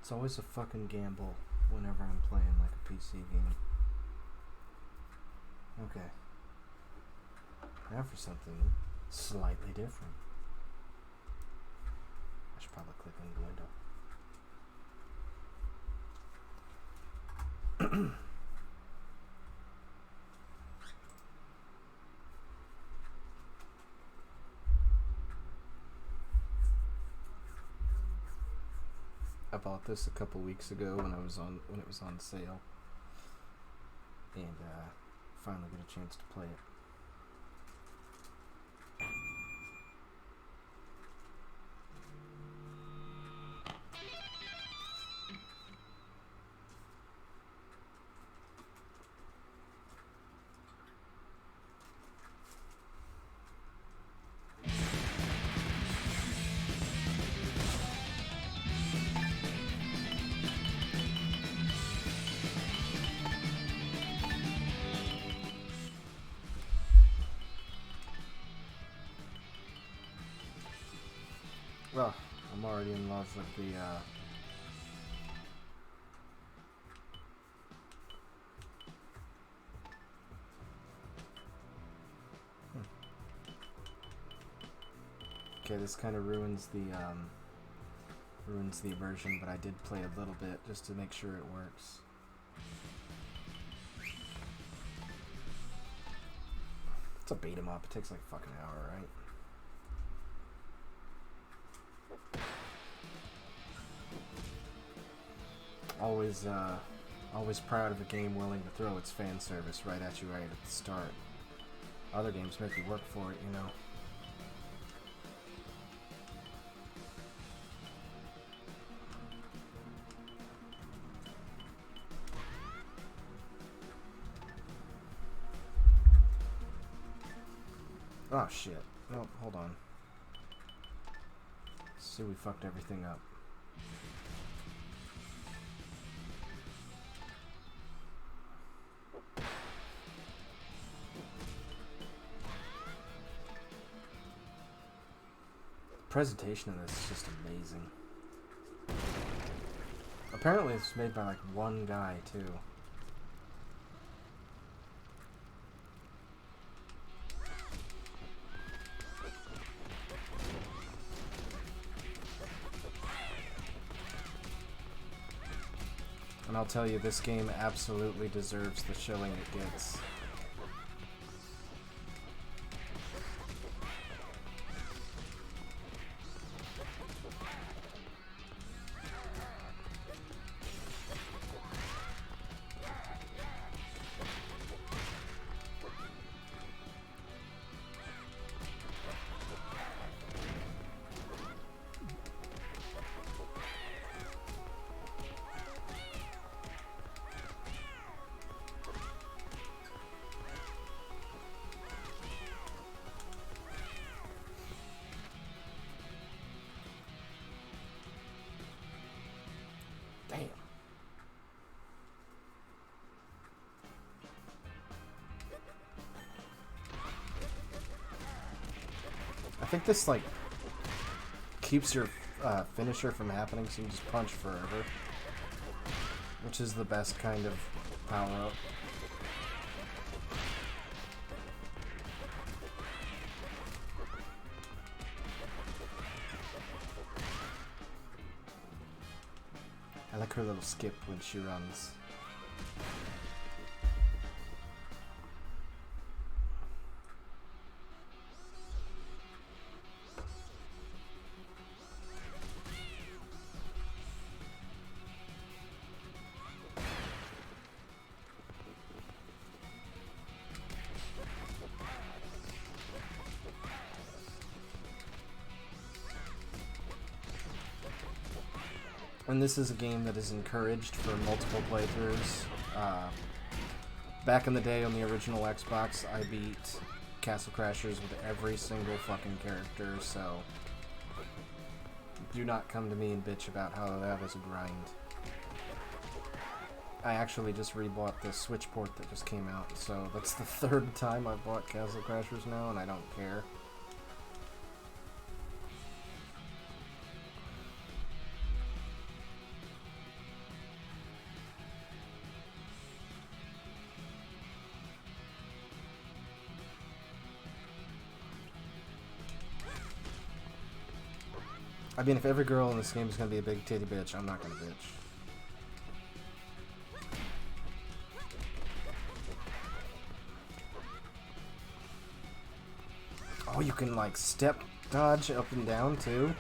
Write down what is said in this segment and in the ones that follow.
It's always a fucking gamble whenever I'm playing like a PC game. Okay. Now for something slightly different. I should probably click on the window. I bought this a couple weeks ago when it was on sale, and finally get a chance to play it. Well, I'm already in love with the Okay, this kind of ruins the immersion, but I did play a little bit just to make sure it works. It's a beat 'em up. It takes like a fucking hour, right? Always proud of a game willing to throw its fan service right at you right at the start. Other games make you work for it, you know. Oh shit. Oh, hold on. See, we fucked everything up. The presentation of this is just amazing. Apparently it's made by like one guy too. And I'll tell you, this game absolutely deserves the showing it gets. Damn. I think this like keeps your finisher from happening, so you can just punch forever, which is the best kind of power up. I like her little skip when she runs. And this is a game that is encouraged for multiple playthroughs. Back in the day on the original Xbox, I beat Castle Crashers with every single fucking character, so do not come to me and bitch about how that was a grind. I actually just rebought the Switch port that just came out, so that's the third time I've bought Castle Crashers now, and I don't care. I mean, if every girl in this game is gonna be a big titty bitch, I'm not gonna bitch. Oh, you can, like, step dodge up and down, too?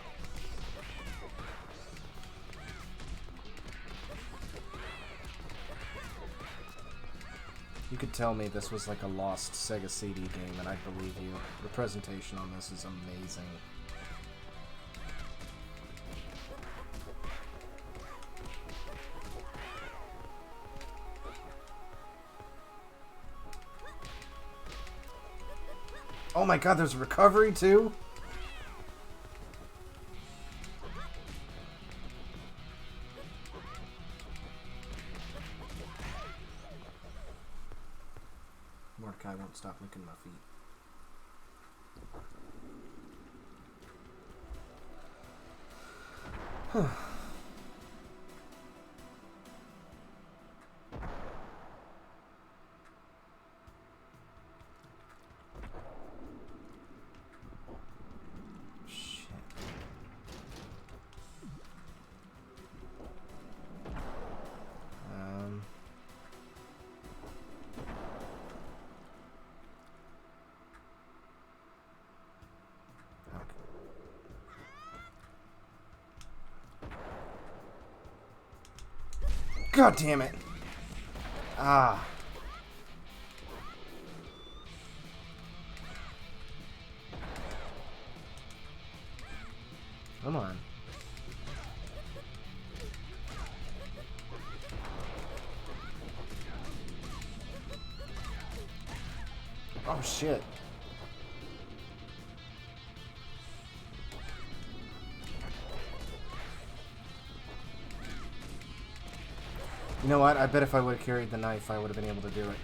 You could tell me this was like a lost Sega CD game, and I'd believe you. The presentation on this is amazing. Oh my god, there's recovery too? Mordecai won't stop licking my feet. Huh. God damn it. Ah. Come on. Oh shit. You know what? I bet if I would have carried the knife, I would have been able to do it.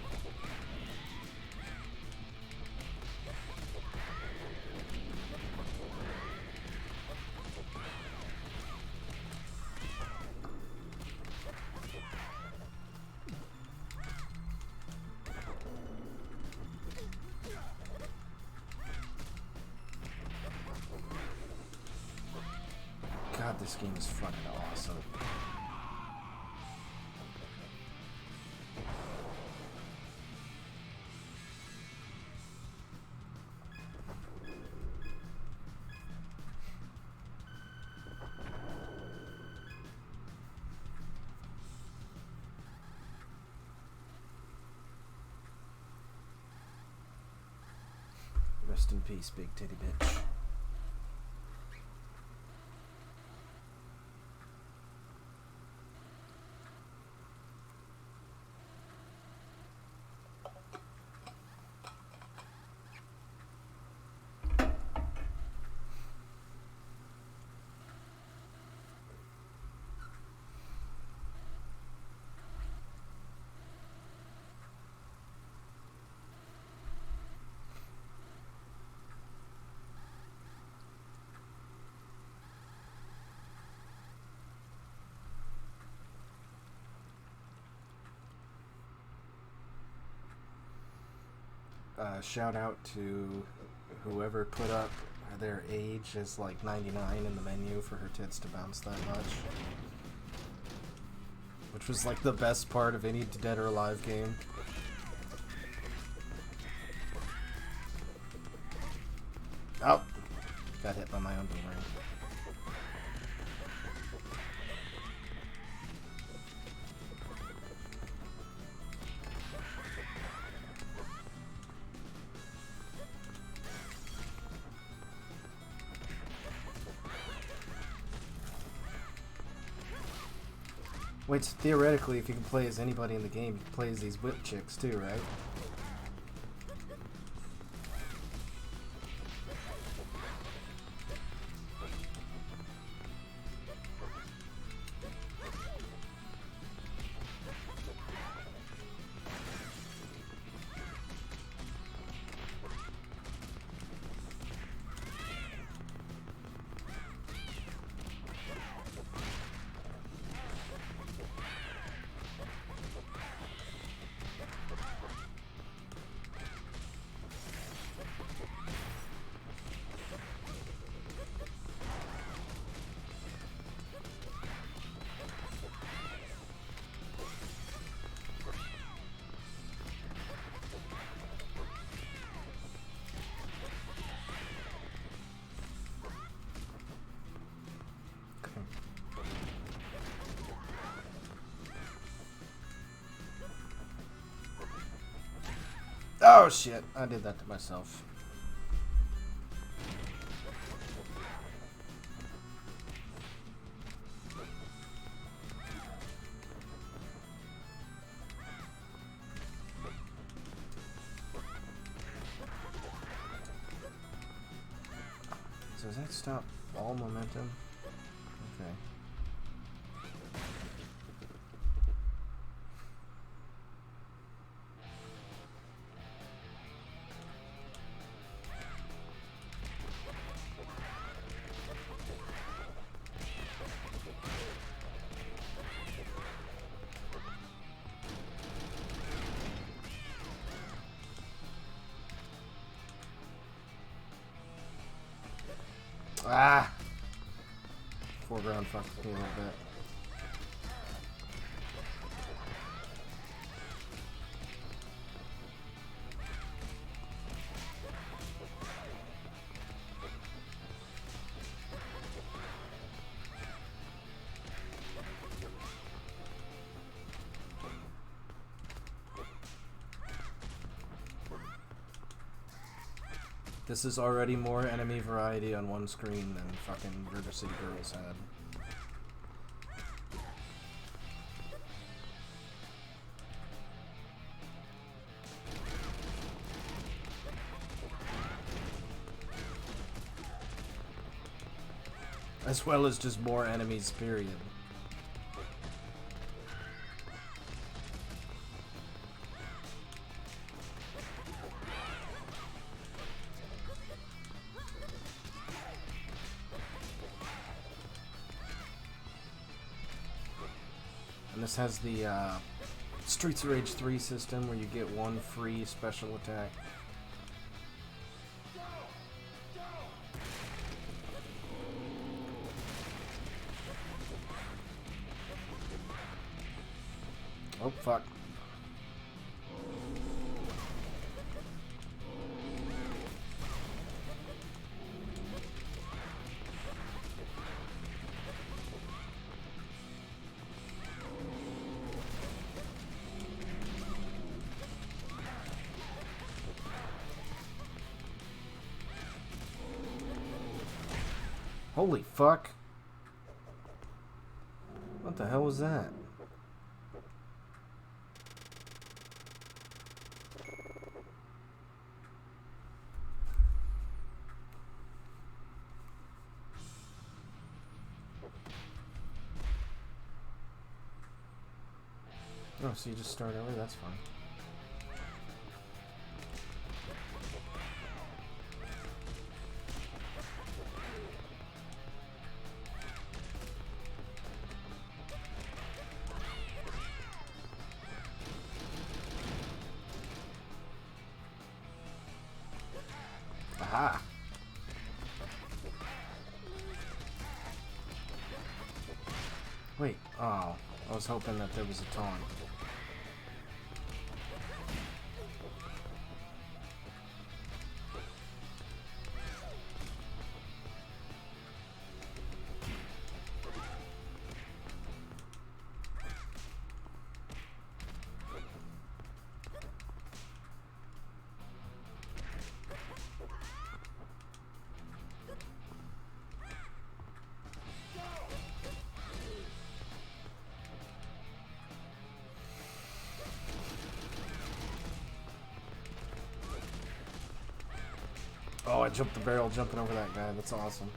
God, this game is fucking awesome. Rest in peace, big titty bitch. Shout out to whoever put up their age as like 99 in the menu for her tits to bounce that much. Which was like the best part of any Dead or Alive game. Oh! Got hit by my own boomerang. Wait, so theoretically, if you can play as anybody in the game, you can play as these whip chicks too, right? Oh shit, I did that to myself. So does that stop all momentum? Okay. Ah! Foreground fucked me a little bit. This is already more enemy variety on one screen than fucking River City Girls had. As well as just more enemies, period. And this has the Streets of Rage 3 system where you get one free special attack. Oh, fuck. Holy fuck. What the hell was that? Oh, so you just start over? That's fine. Aha! Wait, oh, I was hoping that there was a taunt. Oh, I jumped the barrel jumping over that guy. That's awesome.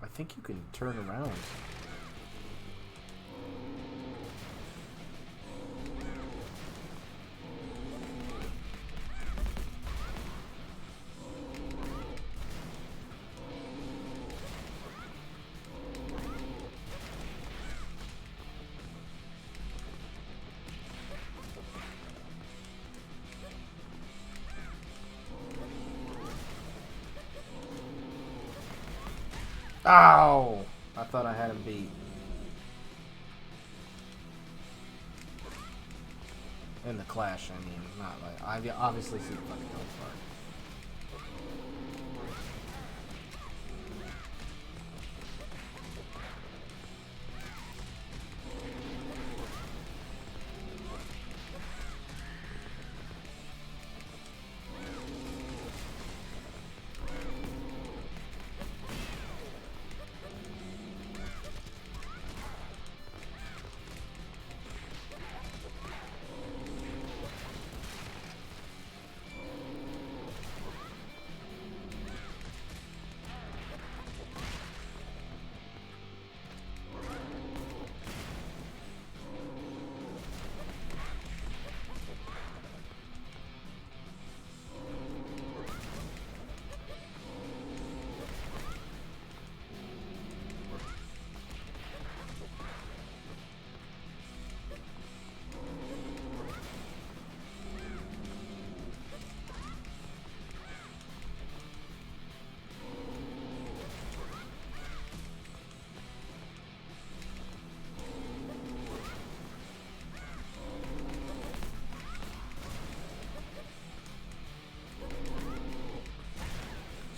I think you can turn around. Ow! I thought I had him beat. In the clash, I mean, not like I obviously see the fucking health bar.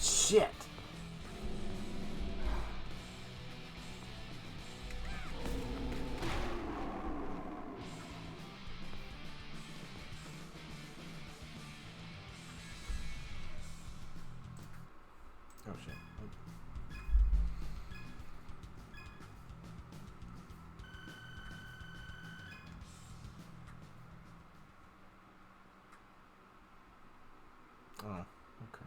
Shit! Oh shit. Oh, okay.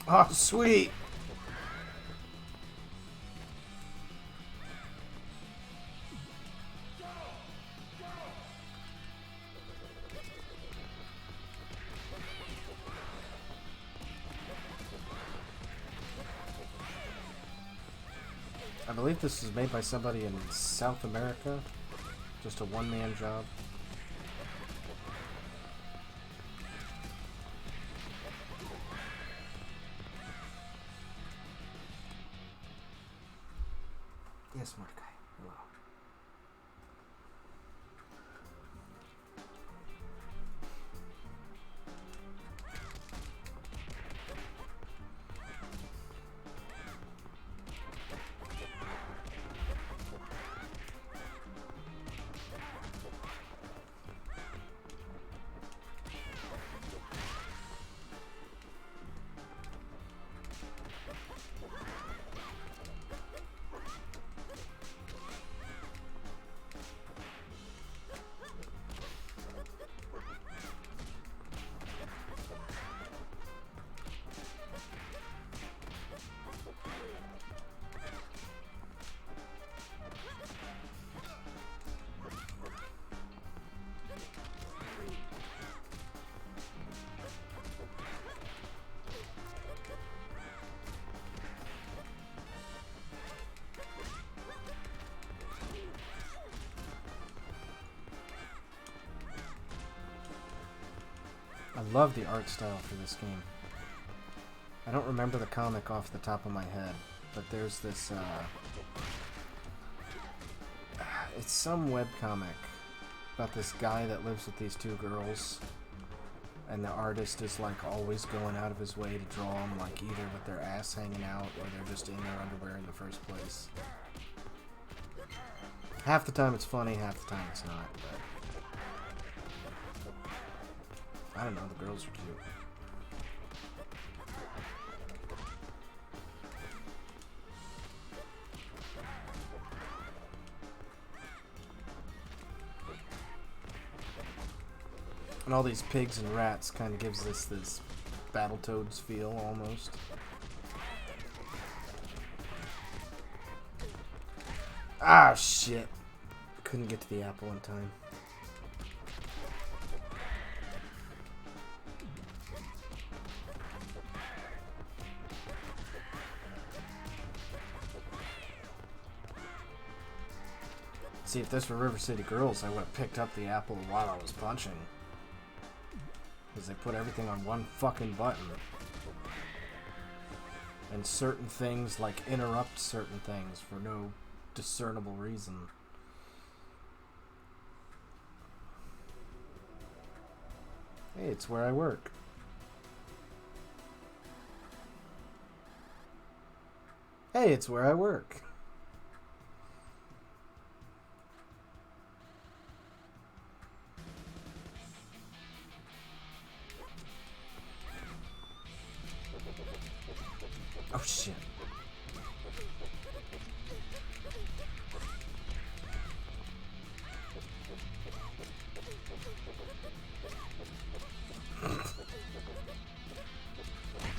Oh, sweet! I believe this is made by somebody in South America. Just a one-man job. Yes, Mordecai. Hello. love the art style for this game. I don't remember the comic off the top of my head, but there's this, it's some webcomic about this guy that lives with these two girls, and the artist is like always going out of his way to draw them like either with their ass hanging out or they're just in their underwear in the first place. Half the time it's funny, half the time it's not, but I don't know, the girls are cute. And all these pigs and rats kind of gives this Battletoads feel, almost. Ah, shit. Couldn't get to the apple in time. See, if this were River City Girls, I would have picked up the apple while I was punching. Because they put everything on one fucking button. And certain things, like, interrupt certain things for no discernible reason. Hey, it's where I work. Hey, it's where I work. Oh shit.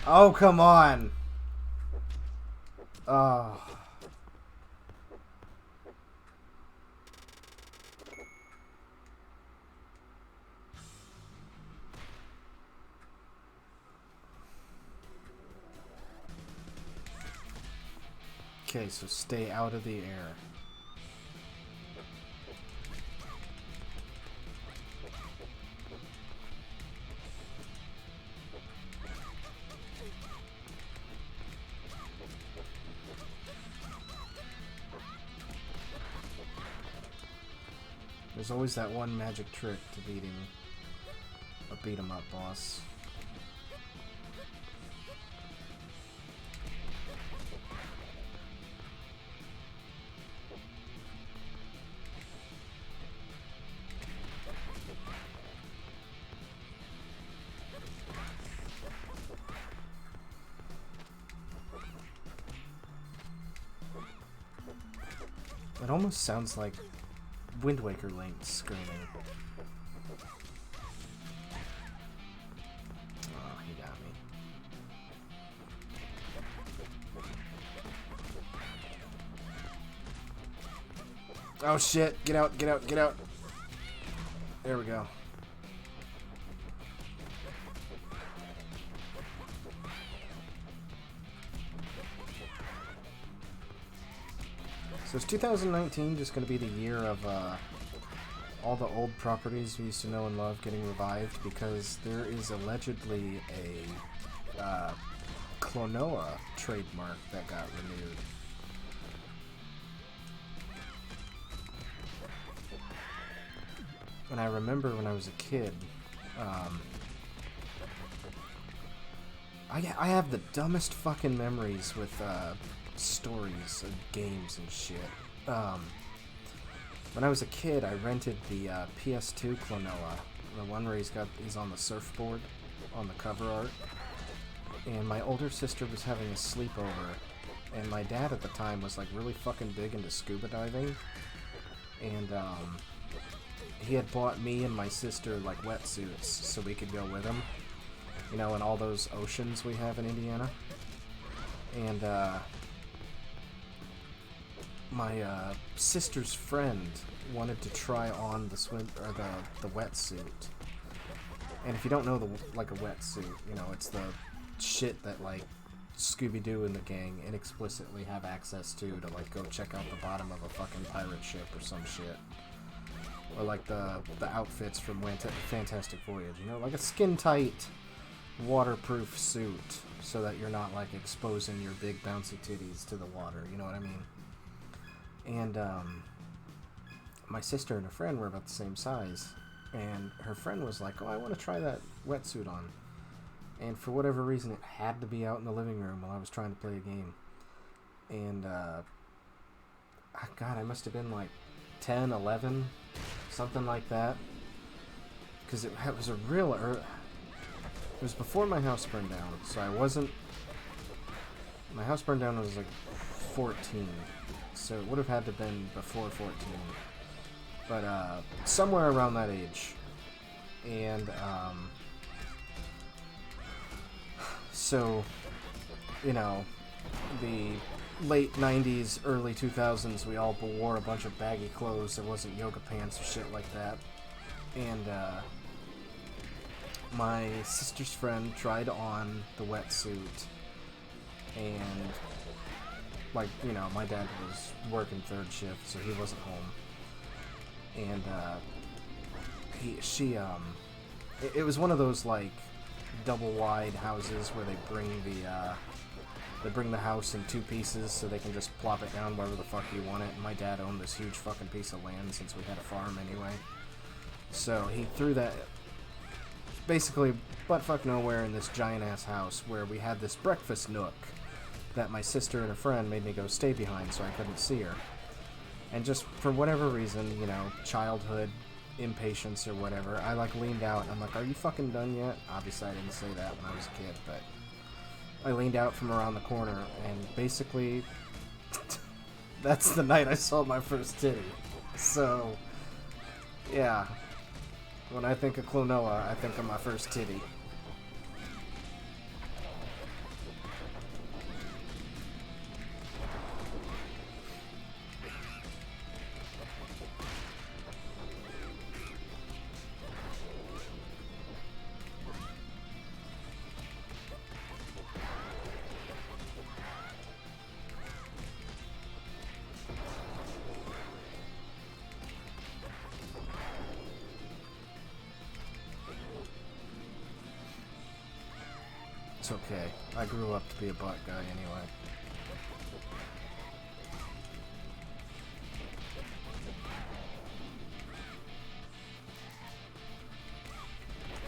Oh, come on. Oh. Okay, so stay out of the air. There's always that one magic trick to beating a beat-em-up boss. It almost sounds like Wind Waker Link screaming. Oh, he got me. Oh shit, get out, get out, get out. There we go. So is 2019 just going to be the year of all the old properties we used to know and love getting revived? Because there is allegedly a Klonoa trademark that got renewed. And I remember when I was a kid, I have the dumbest fucking memories with stories of games and shit. When I was a kid, I rented the PS2 Klonoa, the one where he's on the surfboard on the cover art. And my older sister was having a sleepover, and my dad at the time was like really fucking big into scuba diving. And he had bought me and my sister like wetsuits so we could go with him, you know, in all those oceans we have in Indiana. And my sister's friend wanted to try on the the wetsuit. And if you don't know like a wetsuit, you know, it's the shit that like Scooby-Doo and the gang inexplicitly have access to like go check out the bottom of a fucking pirate ship or some shit. or like the outfits from Fantastic Voyage. You know, like a skin-tight, waterproof suit, so that you're not like exposing your big bouncy titties to the water. You know what I mean? And my sister and a friend were about the same size, and her friend was like, "Oh, I want to try that wetsuit on." And for whatever reason, it had to be out in the living room while I was trying to play a game. And, God, I must have been like 10, 11, something like that. Because it was a real... it was before my house burned down, so I wasn't... My house burned down when I was like 14, so it would have had to have been before 14. But, somewhere around that age. And, so, you know, the late 90s, early 2000s, we all wore a bunch of baggy clothes. There wasn't yoga pants or shit like that. And, my sister's friend tried on the wetsuit. And, like, you know, my dad was working third shift, so he wasn't home. And, it was one of those, like, double wide houses where they bring the house in two pieces so they can just plop it down wherever the fuck you want it. And my dad owned this huge fucking piece of land since we had a farm anyway. So he threw that basically buttfuck nowhere in this giant ass house where we had this breakfast nook that my sister and a friend made me go stay behind so I couldn't see her. And just for whatever reason, you know, childhood impatience or whatever, I like leaned out and I'm like, "Are you fucking done yet?" Obviously I didn't say that when I was a kid, but I leaned out from around the corner and basically that's the night I saw my first titty. So yeah, when I think of Klonoa, I think of my first titty. It's okay. I grew up to be a butt guy anyway.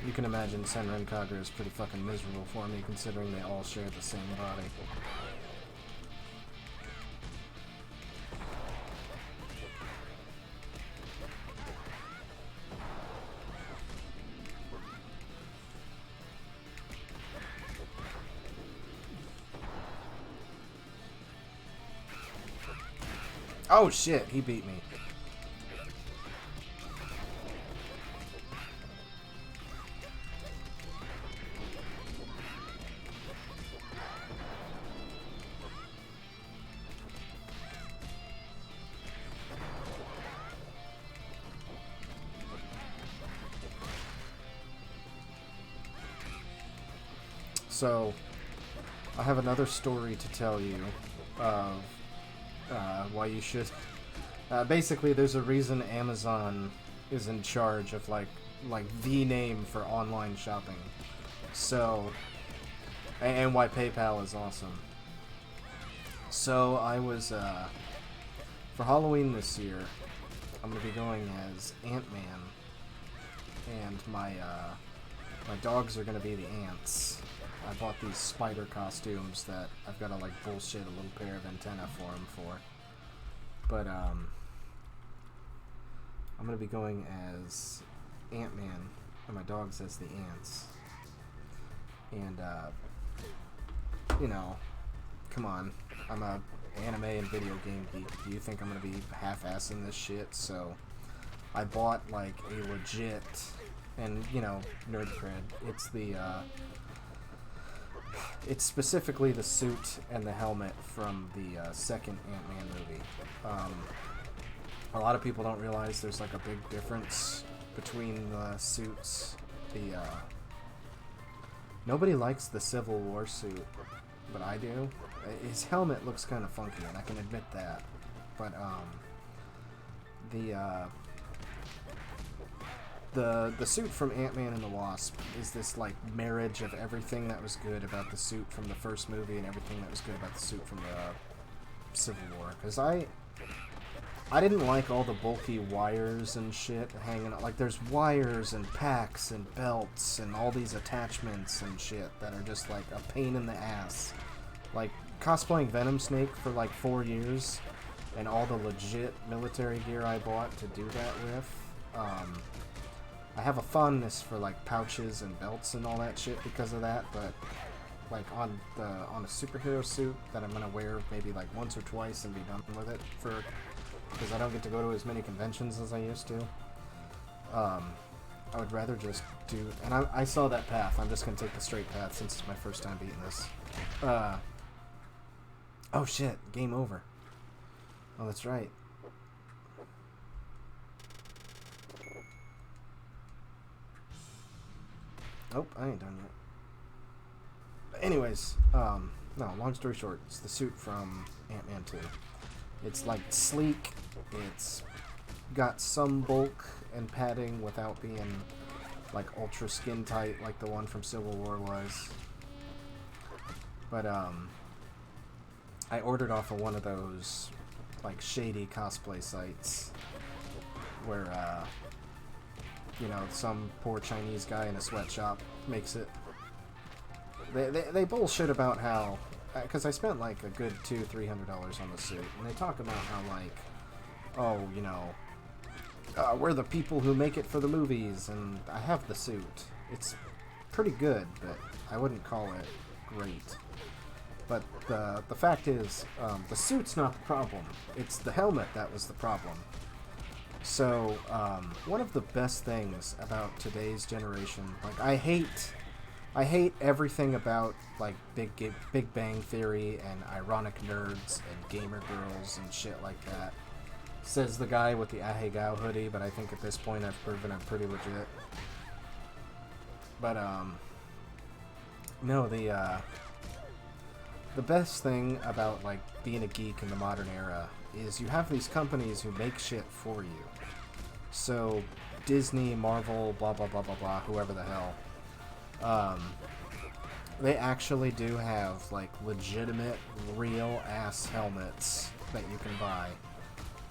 You can imagine Senran Kagura is pretty fucking miserable for me, considering they all share the same body. Oh shit, he beat me. So, I have another story to tell you of why you should... basically, there's a reason Amazon is in charge of, like the name for online shopping. So, and why PayPal is awesome. So, I was, for Halloween this year, I'm going to be going as Ant-Man. And my dogs are going to be the ants. I bought these spider costumes that I've got to, like, bullshit a little pair of antennae for them for. But, I'm going to be going as Ant-Man, and my dogs as the ants. And, you know, come on. I'm a anime and video game geek. Do you think I'm going to be half-assing this shit? So, I bought, like, a legit, and, you know, nerd cred. It's the, it's specifically the suit and the helmet from the second Ant-Man movie. A lot of people don't realize there's like a big difference between the suits. Nobody likes the Civil War suit, but I do. His helmet looks kind of funky, and I can admit that. But the suit from Ant-Man and the Wasp is this like marriage of everything that was good about the suit from the first movie and everything that was good about the suit from the Civil War. Because I didn't like all the bulky wires and shit hanging out. Like, there's wires and packs and belts and all these attachments and shit that are just, like, a pain in the ass. Like, cosplaying Venom Snake for, like, 4 years and all the legit military gear I bought to do that with, I have a fondness for, like, pouches and belts and all that shit because of that, but, like, on a superhero suit that I'm gonna wear maybe, like, once or twice and be done with it because I don't get to go to as many conventions as I used to. I would rather just do... And I saw that path. I'm just going to take the straight path since it's my first time beating this. Oh shit, game over. Oh, that's right. Oh, I ain't done yet. But anyways, no, long story short, it's the suit from Ant-Man 2. It's like sleek, it's got some bulk and padding without being like ultra skin tight like the one from Civil War was. But I ordered off of one of those like shady cosplay sites where you know, some poor Chinese guy in a sweatshop makes it. They bullshit about how, because I spent like a good $200-300 on the suit, and they talk about how like, oh, you know, we're the people who make it for the movies, and I have the suit. It's pretty good, but I wouldn't call it great. But the fact is, the suit's not the problem. It's the helmet that was the problem. So, one of the best things about today's generation, like, I hate everything about, like, Big Bang Theory and ironic nerds and gamer girls and shit like that. Says the guy with the Ahegao hoodie, but I think at this point I've proven I'm pretty legit. But, no, the best thing about, like, being a geek in the modern era is you have these companies who make shit for you. So, Disney, Marvel, blah, blah, blah, blah, blah, whoever the hell, they actually do have, like, legitimate, real-ass helmets that you can buy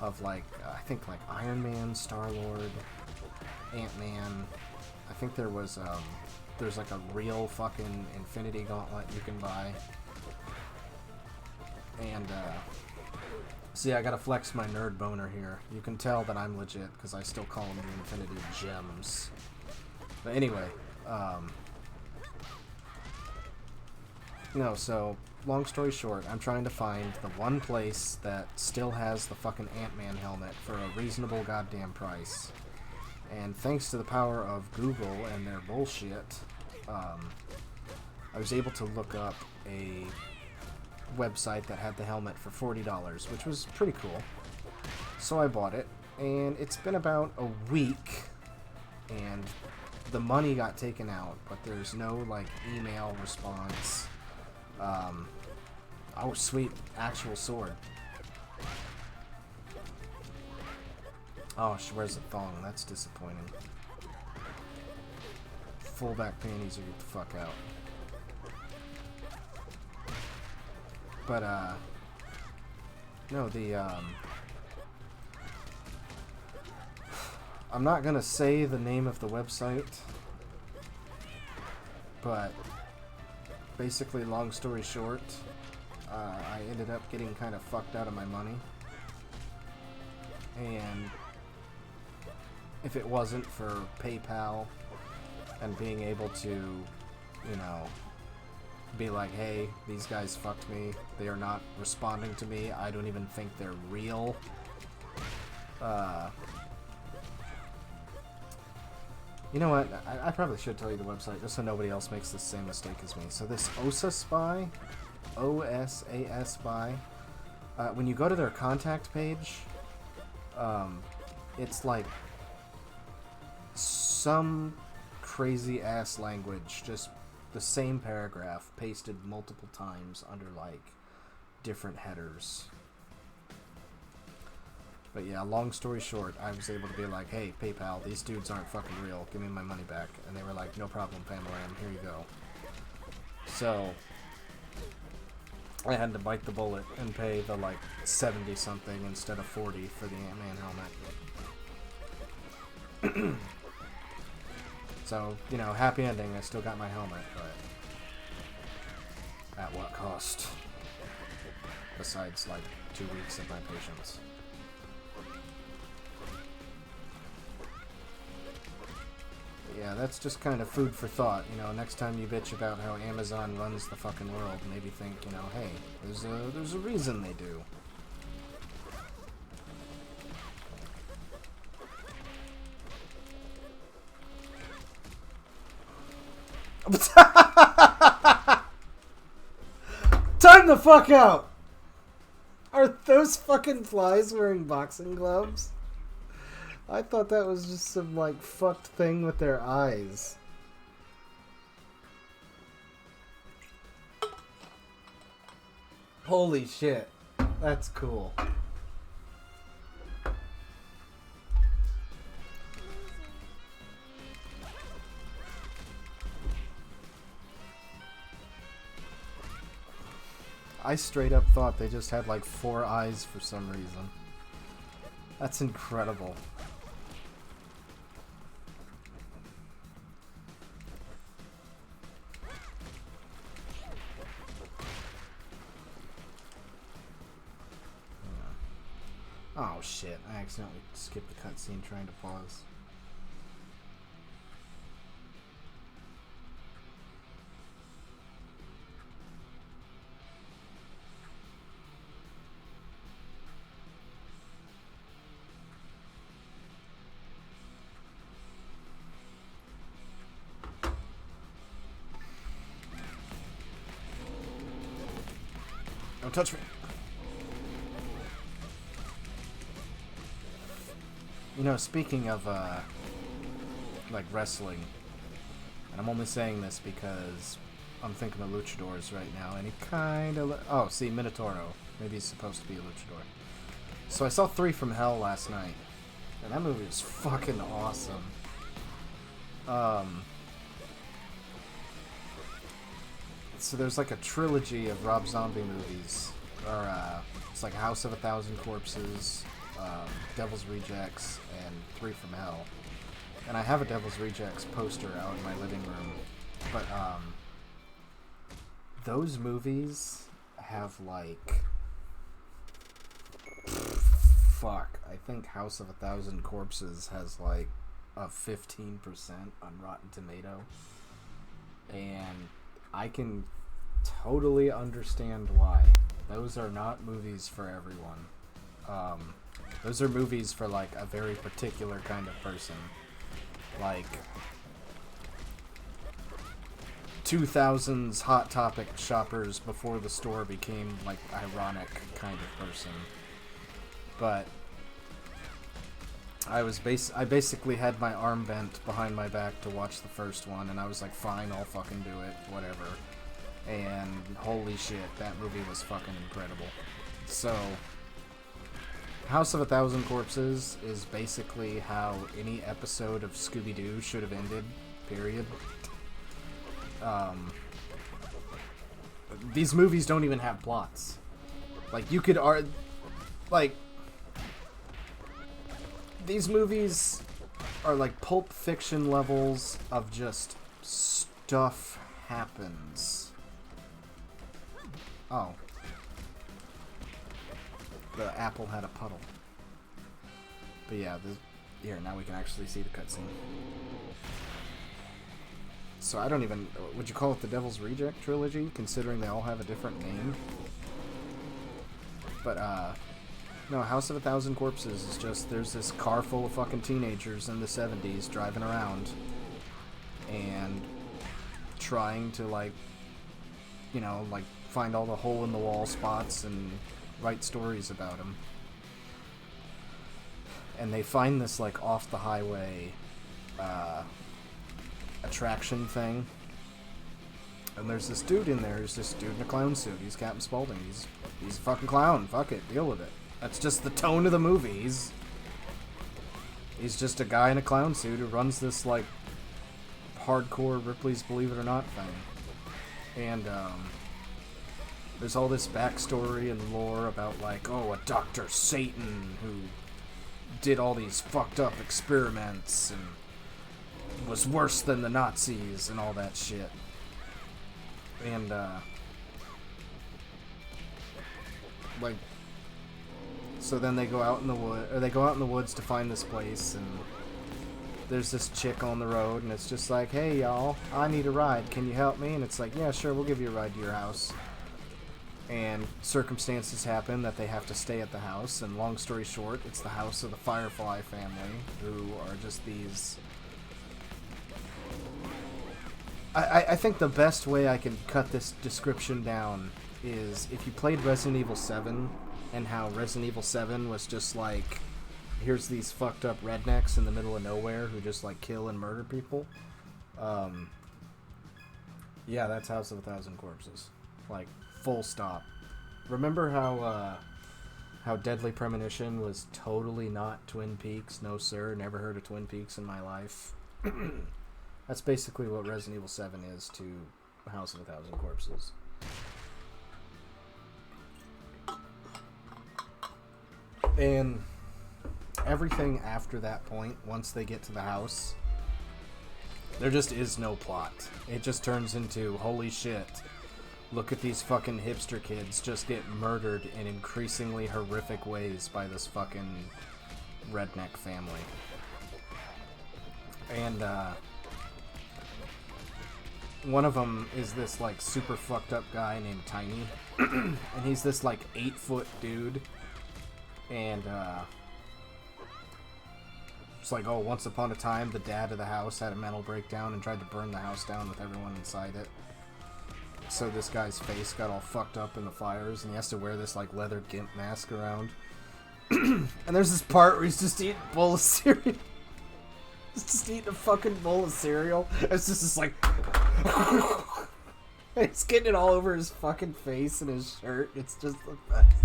of, like, I think, like, Iron Man, Star-Lord, Ant-Man. I think there's, like, a real fucking Infinity Gauntlet you can buy. And, see, I gotta flex my nerd boner here. You can tell that I'm legit, because I still call them the Infinity Gems. But anyway, no, so, long story short, I'm trying to find the one place that still has the fucking Ant-Man helmet for a reasonable goddamn price. And thanks to the power of Google and their bullshit, I was able to look up a website that had the helmet for $40, which was pretty cool. So I bought it, and it's been about a week, and the money got taken out, but there's no, like, email response. Oh, sweet, actual sword. Oh, she wears a thong. That's disappointing. Full back panties or get the fuck out. But, no, I'm not gonna say the name of the website, but basically, long story short, I ended up getting kind of fucked out of my money. And if it wasn't for PayPal and being able to, you know, be like, hey, these guys fucked me, they are not responding to me, I don't even think they're real. You know what, I probably should tell you the website just so nobody else makes the same mistake as me. So this OSA Spy, OSAS Spy, when you go to their contact page, it's like some crazy ass language, just the same paragraph pasted multiple times under like different headers. But yeah, long story short, I was able to be like, hey, PayPal, these dudes aren't fucking real. Give me my money back. And they were like, no problem, Pamaram, here you go. So, I had to bite the bullet and pay the, like, 70-something instead of 40 for the Ant-Man helmet. So, you know, happy ending, I still got my helmet, but at what cost? Besides, like, 2 weeks of my patience. Yeah, that's just kind of food for thought. You know, next time you bitch about how Amazon runs the fucking world, maybe think, you know, hey, there's a reason they do. Time the fuck out! Are those fucking flies wearing boxing gloves? I thought that was just some, like, fucked thing with their eyes. Holy shit. That's cool. I straight up thought they just had, like, 4 eyes for some reason. That's incredible. Oh shit, I accidentally skipped the cutscene trying to pause. Don't touch me. You know, speaking of, like, wrestling, and I'm only saying this because I'm thinking of luchadors right now, and he kind of... Oh, see, Minotauro. Maybe he's supposed to be a luchador. So I saw 3 from Hell last night, and that movie was fucking awesome. So there's, like, a trilogy of Rob Zombie movies, or, it's like House of a Thousand Corpses, Devil's Rejects, and 3 from Hell. And I have a Devil's Rejects poster out in my living room. But, those movies have, like... Fuck. I think House of a Thousand Corpses has, like, a 15% on Rotten Tomato. And I can totally understand why. Those are not movies for everyone. Those are movies for, like, a very particular kind of person. Like, 2000s Hot Topic shoppers before the store became, like, ironic kind of person. But I basically had my arm bent behind my back to watch the first one, and I was like, fine, I'll fucking do it, whatever. And holy shit, that movie was fucking incredible. So, House of a Thousand Corpses is basically how any episode of Scooby-Doo should have ended, period. These movies don't even have plots. Like, you could these movies are like Pulp Fiction levels of just stuff happens. Oh. The apple had a puddle. But yeah, here, now we can actually see the cutscene. So I don't even... Would you call it the Devil's Reject trilogy, considering they all have a different name? But, no, House of a Thousand Corpses is just... There's this car full of fucking teenagers in the 70s driving around. And trying to, like... You know, like, find all the hole-in-the-wall spots and write stories about them. And they find this, like, off-the-highway, attraction thing. And there's this dude in there. There's this dude in a clown suit. He's Captain Spaulding. He's a fucking clown. Fuck it. Deal with it. That's just the tone of the movie. He's just a guy in a clown suit who runs this, like, hardcore Ripley's Believe It or Not thing. And, there's all this backstory and lore about, like, oh, a Dr. Satan who did all these fucked up experiments and was worse than the Nazis and all that shit. And, like, so then they go out in the woods to find this place, and there's this chick on the road, and it's just like, hey y'all, I need a ride, can you help me? And it's like, yeah, sure, we'll give you a ride to your house. And circumstances happen that they have to stay at the house, and long story short, it's the house of the Firefly family, who are just these... I think the best way I can cut this description down is if you played Resident Evil 7, and how Resident Evil 7 was just like, here's these fucked up rednecks in the middle of nowhere who just like kill and murder people. Yeah, that's House of a Thousand Corpses. Like, full stop. Remember how Deadly Premonition was totally not Twin Peaks? No sir, never heard of Twin Peaks in my life. That's basically what Resident Evil 7 is to House of a Thousand Corpses. And everything after that point, once they get to the house, there just is no plot. It just turns into, holy shit, look at these fucking hipster kids just get murdered in increasingly horrific ways by this fucking redneck family. And, one of them is this, like, super fucked up guy named Tiny. And he's this, like, 8-foot dude. And, it's like, oh, once upon a time, the dad of the house had a mental breakdown and tried to burn the house down with everyone inside it. So this guy's face got all fucked up in the fires, and he has to wear this, like, leather gimp mask around. And there's this part where he's just eating a bowl of cereal. He's just eating a fucking bowl of cereal. It's just this, like... He's getting it all over his fucking face and his shirt. It's just the best.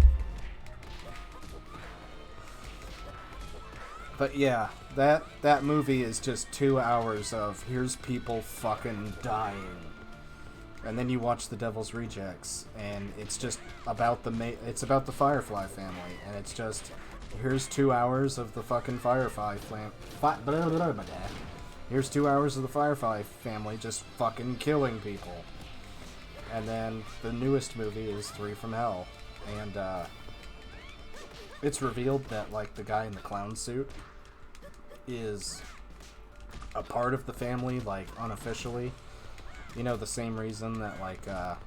But yeah, that movie is just 2 hours of here's people fucking dying. And then you watch The Devil's Rejects, and it's just about it's about the Firefly family, and it's just here's 2 hours of the fucking Firefly Here's 2 hours of the Firefly family just fucking killing people. And then the newest movie is 3 from Hell. And, it's revealed that, like, the guy in the clown suit is a part of the family, like, unofficially. You know, the same reason that, like, I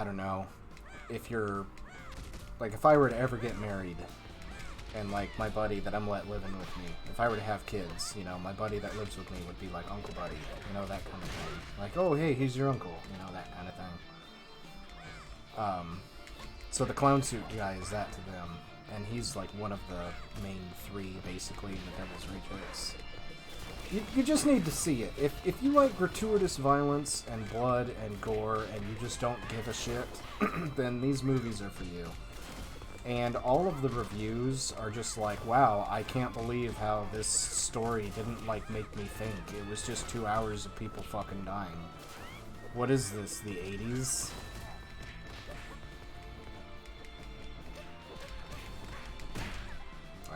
don't know, if you're, like, if I were to ever get married, and, like, my buddy that I'm living with me, if I were to have kids, you know, my buddy that lives with me would be like Uncle Buddy, you know, that kind of thing. Like, oh, hey, he's your uncle, you know, that kind of thing. So the clown suit guy is that to them, and he's, like, one of the main 3, basically, in The Devil's Rejects. You just need to see it. If you like gratuitous violence and blood and gore, and you just don't give a shit, then these movies are for you. And all of the reviews are just like, wow, I can't believe how this story didn't, like, make me think. It was just 2 hours of people fucking dying. What is this, the 80s?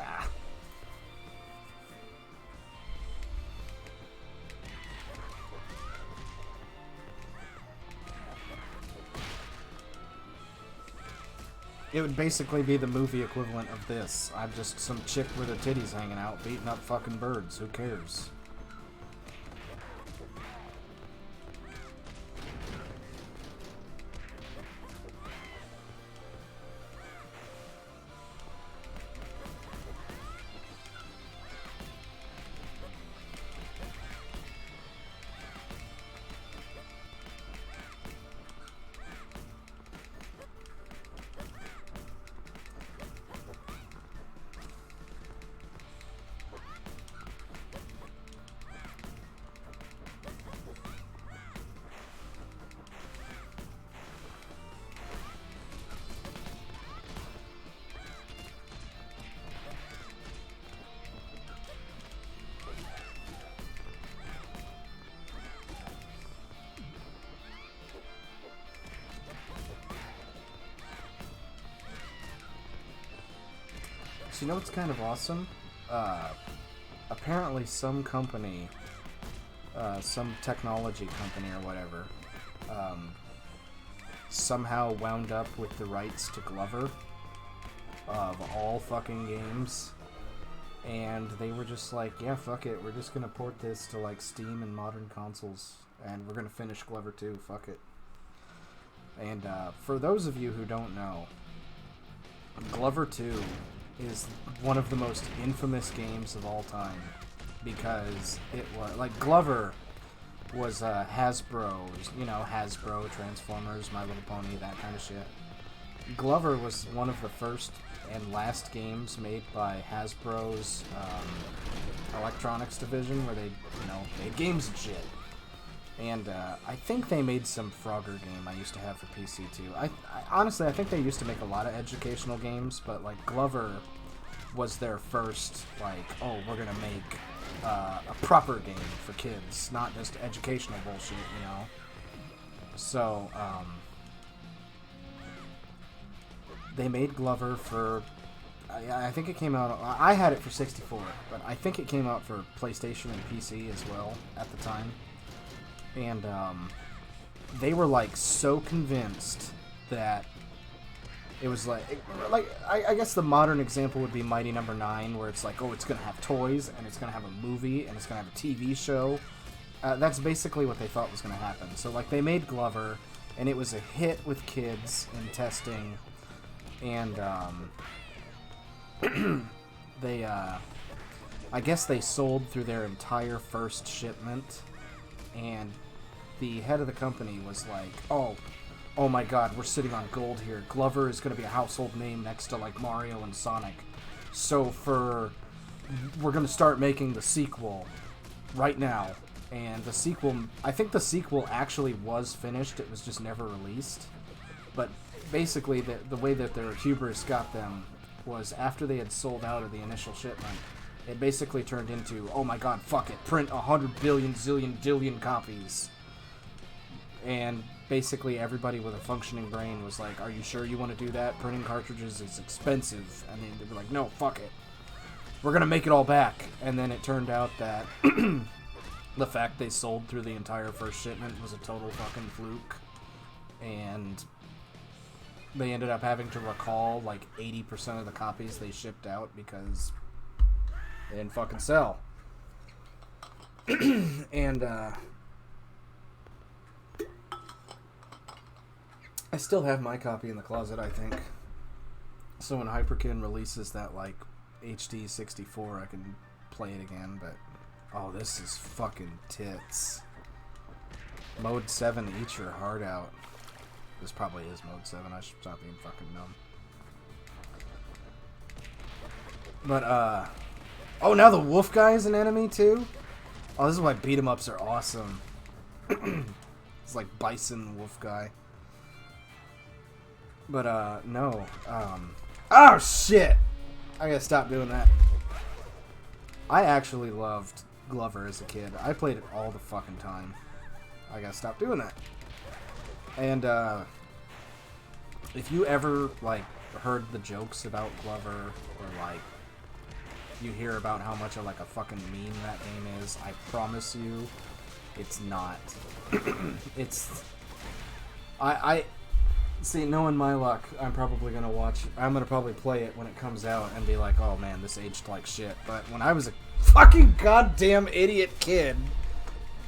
Ah. It would basically be the movie equivalent of this. I'm just some chick with her titties hanging out, beating up fucking birds. Who cares? So you know what's kind of awesome? Apparently some company, some technology company or whatever, somehow wound up with the rights to Glover of all fucking games. And they were just like, yeah, fuck it, we're just gonna port this to like Steam and modern consoles, and we're gonna finish Glover 2, fuck it. And for those of you who don't know, Glover 2 is one of the most infamous games of all time, because it was, like, Glover was Hasbro's, you know, Hasbro, Transformers, My Little Pony, that kind of shit. Glover was one of the first and last games made by Hasbro's electronics division, where they, you know, made games and shit. And I think they made some Frogger game I used to have for PC too. I honestly, I think they used to make a lot of educational games, but like Glover was their first, like, oh, we're gonna make a proper game for kids, not just educational bullshit, you know. So they made Glover for, I think it came out, I had it for 64, but I think it came out for PlayStation and PC as well at the time. And they were like so convinced that it was like I guess the modern example would be Mighty Number 9, where it's like, oh, it's gonna have toys and it's gonna have a movie and it's gonna have a TV show. That's basically what they thought was gonna happen. So like they made Glover, and it was a hit with kids in testing, and they I guess they sold through their entire first shipment. And the head of the company was like, oh my god, we're sitting on gold here. Glover is going to be a household name next to, like, Mario and Sonic. So we're going to start making the sequel right now. And the sequel, I think the sequel actually was finished. It was just never released. But basically, the way that their hubris got them was after they had sold out of the initial shipment, it basically turned into, oh my god, fuck it, print 100 billion zillion dillion copies. And basically everybody with a functioning brain was like, are you sure you want to do that? Printing cartridges is expensive. And they were like, no, fuck it. We're gonna make it all back. And then it turned out that the fact they sold through the entire first shipment was a total fucking fluke. And they ended up having to recall like 80% of the copies they shipped out because they didn't fucking sell. And I still have my copy in the closet, I think. So when Hyperkin releases that, like, HD 64, I can play it again, but oh, this is fucking tits. Mode 7, eat your heart out. This probably is Mode 7, I should stop being fucking dumb. But, oh, now the wolf guy is an enemy, too? Oh, this is why beat-em-ups are awesome. It's like Bison Wolf guy. But, no. Oh, shit! I gotta stop doing that. I actually loved Glover as a kid. I played it all the fucking time. I gotta stop doing that. And, if you ever, like, heard the jokes about Glover, or, like, you hear about how much of, like, a fucking meme that game is, I promise you, it's not. It's... I see, knowing my luck, I'm probably gonna probably play it when it comes out and be like, oh man, this aged like shit. But when I was a fucking goddamn idiot kid,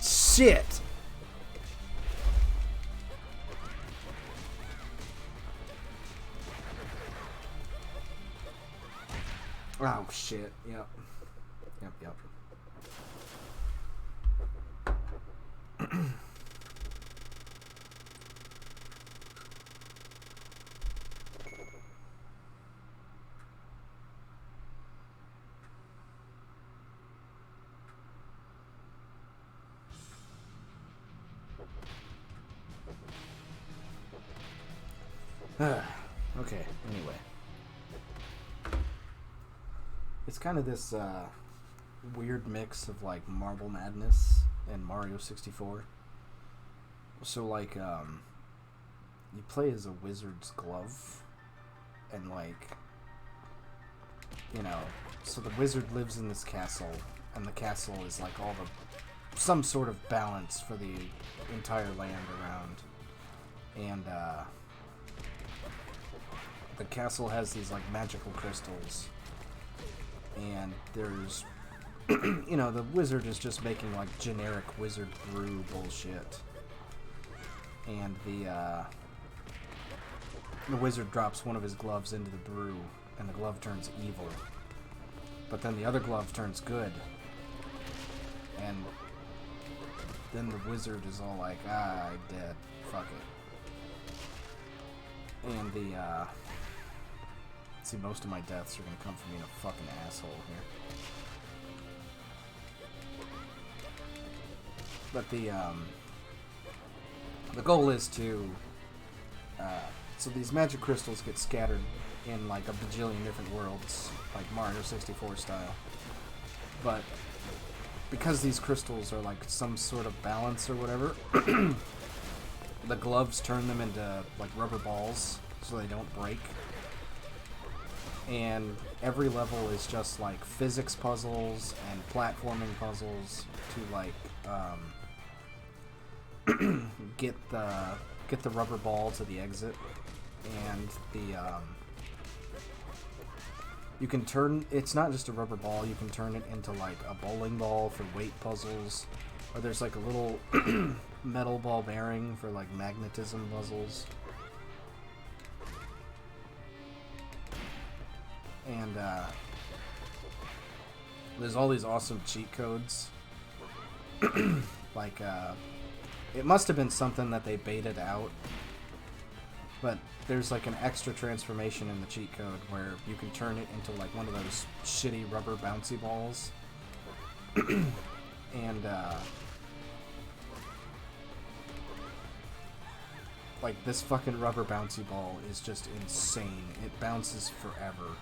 shit! Oh, shit. Yep. Yep. Okay, anyway. It's kind of this weird mix of, like, Marble Madness and Mario 64. So, like, you play as a wizard's glove, and, like, you know, so the wizard lives in this castle, and the castle is like some sort of balance for the entire land around. And the castle has these like magical crystals, and there's you know, the wizard is just making like generic wizard brew bullshit, and the wizard drops one of his gloves into the brew, and the glove turns evil, but then the other glove turns good, and then the wizard is all like, I'm dead, fuck it. And see, most of my deaths are gonna come from being a fucking asshole here. But the goal is to, so these magic crystals get scattered in like a bajillion different worlds, like Mario 64 style. But because these crystals are like some sort of balance or whatever, the gloves turn them into like rubber balls so they don't break. And every level is just like physics puzzles and platforming puzzles to like get the rubber ball to the exit, and you can turn, it's not just a rubber ball, you can turn it into like a bowling ball for weight puzzles, or there's like a little metal ball bearing for like magnetism puzzles. And there's all these awesome cheat codes. Like, it must have been something that they baited out, but there's like an extra transformation in the cheat code where you can turn it into like one of those shitty rubber bouncy balls. And like, this fucking rubber bouncy ball is just insane. It bounces forever.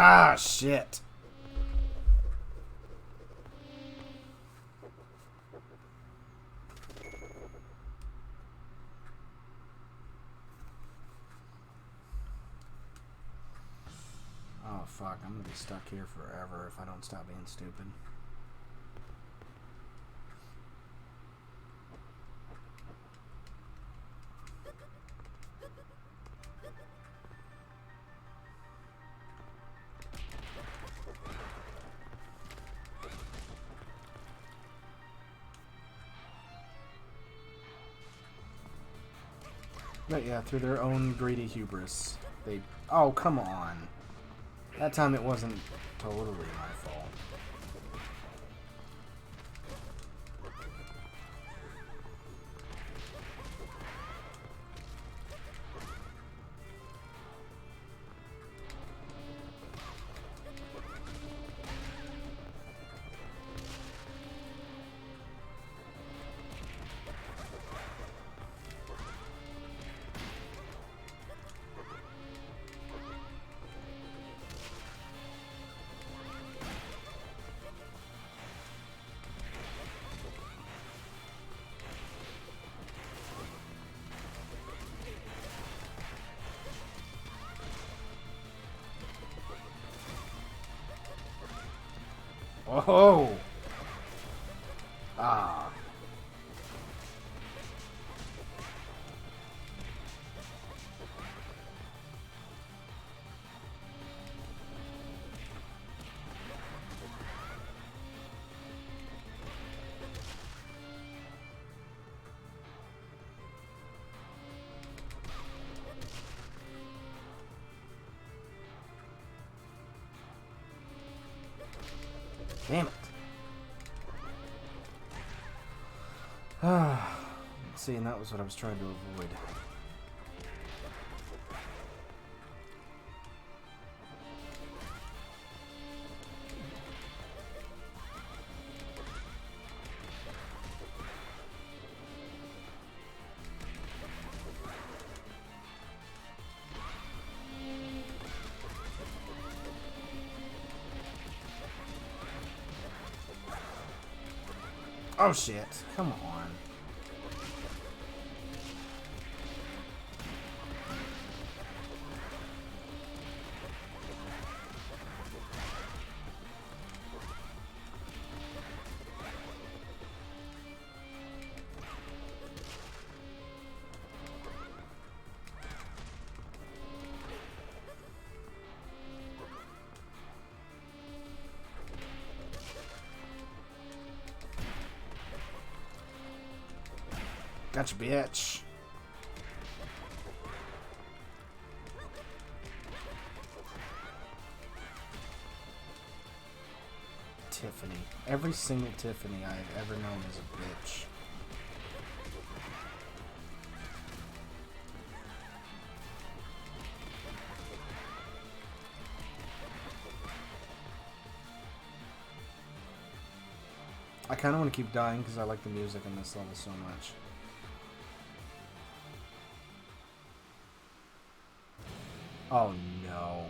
Ah, shit. Oh, fuck. I'm gonna be stuck here forever if I don't stop being stupid. But yeah, through their own greedy hubris, they... Oh, come on. That time it wasn't totally my fault. Oh! Ah. Damn it. Ah, see, and that was what I was trying to avoid. Oh shit, come on. Gotcha, bitch. Tiffany. Every single Tiffany I've ever known is a bitch. I kind of want to keep dying because I like the music in this level so much. Oh no.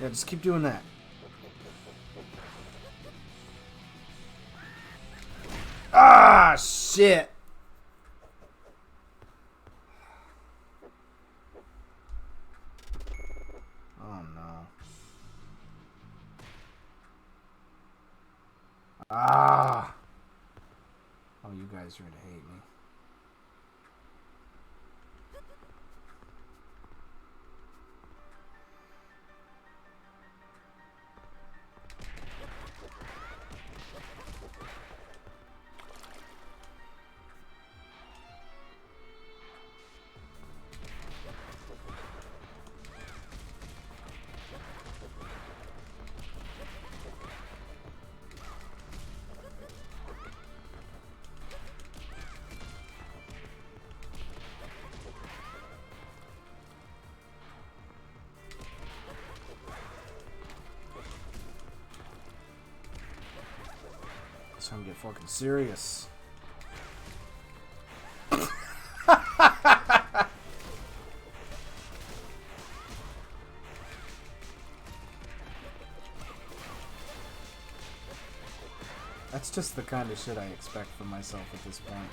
Yeah, just keep doing that. Ah, shit. Oh, no. Ah. Oh, you guys are gonna hate me. It's time to get fucking serious. That's just the kind of shit I expect from myself at this point.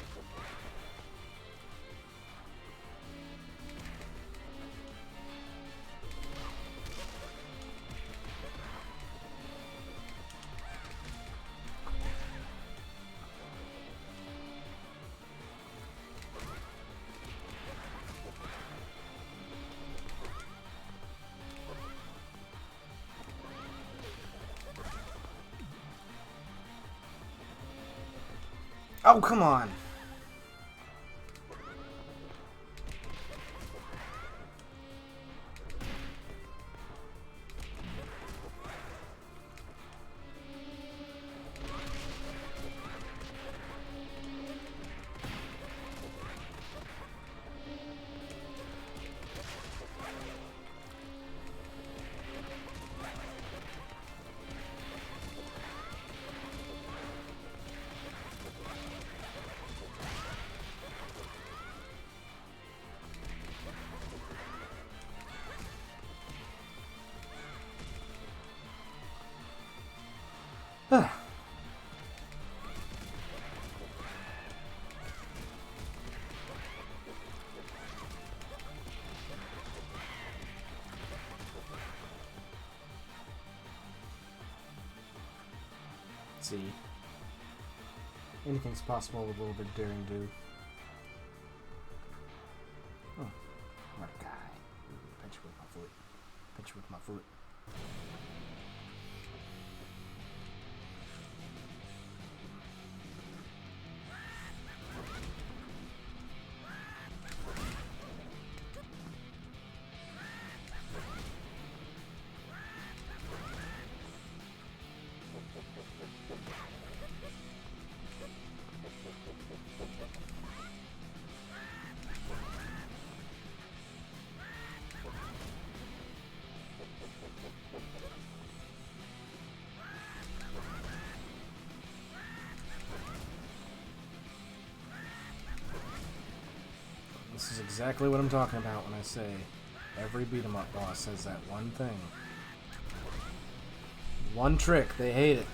Oh, come on. Let's see. Anything's possible with a little bit of daring do. Oh, what a guy. Pinch with my foot. Pinch with my foot. This is exactly what I'm talking about when I say every beat-em-up boss has that one thing. One trick, they hate it.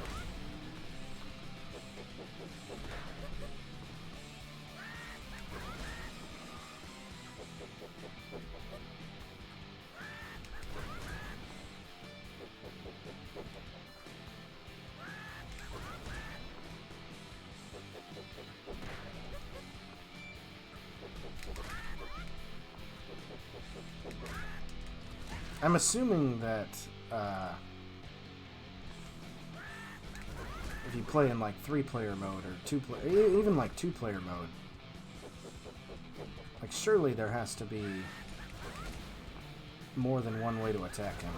I'm assuming that if you play in like 3-player mode or even like 2-player mode, like surely there has to be more than one way to attack him.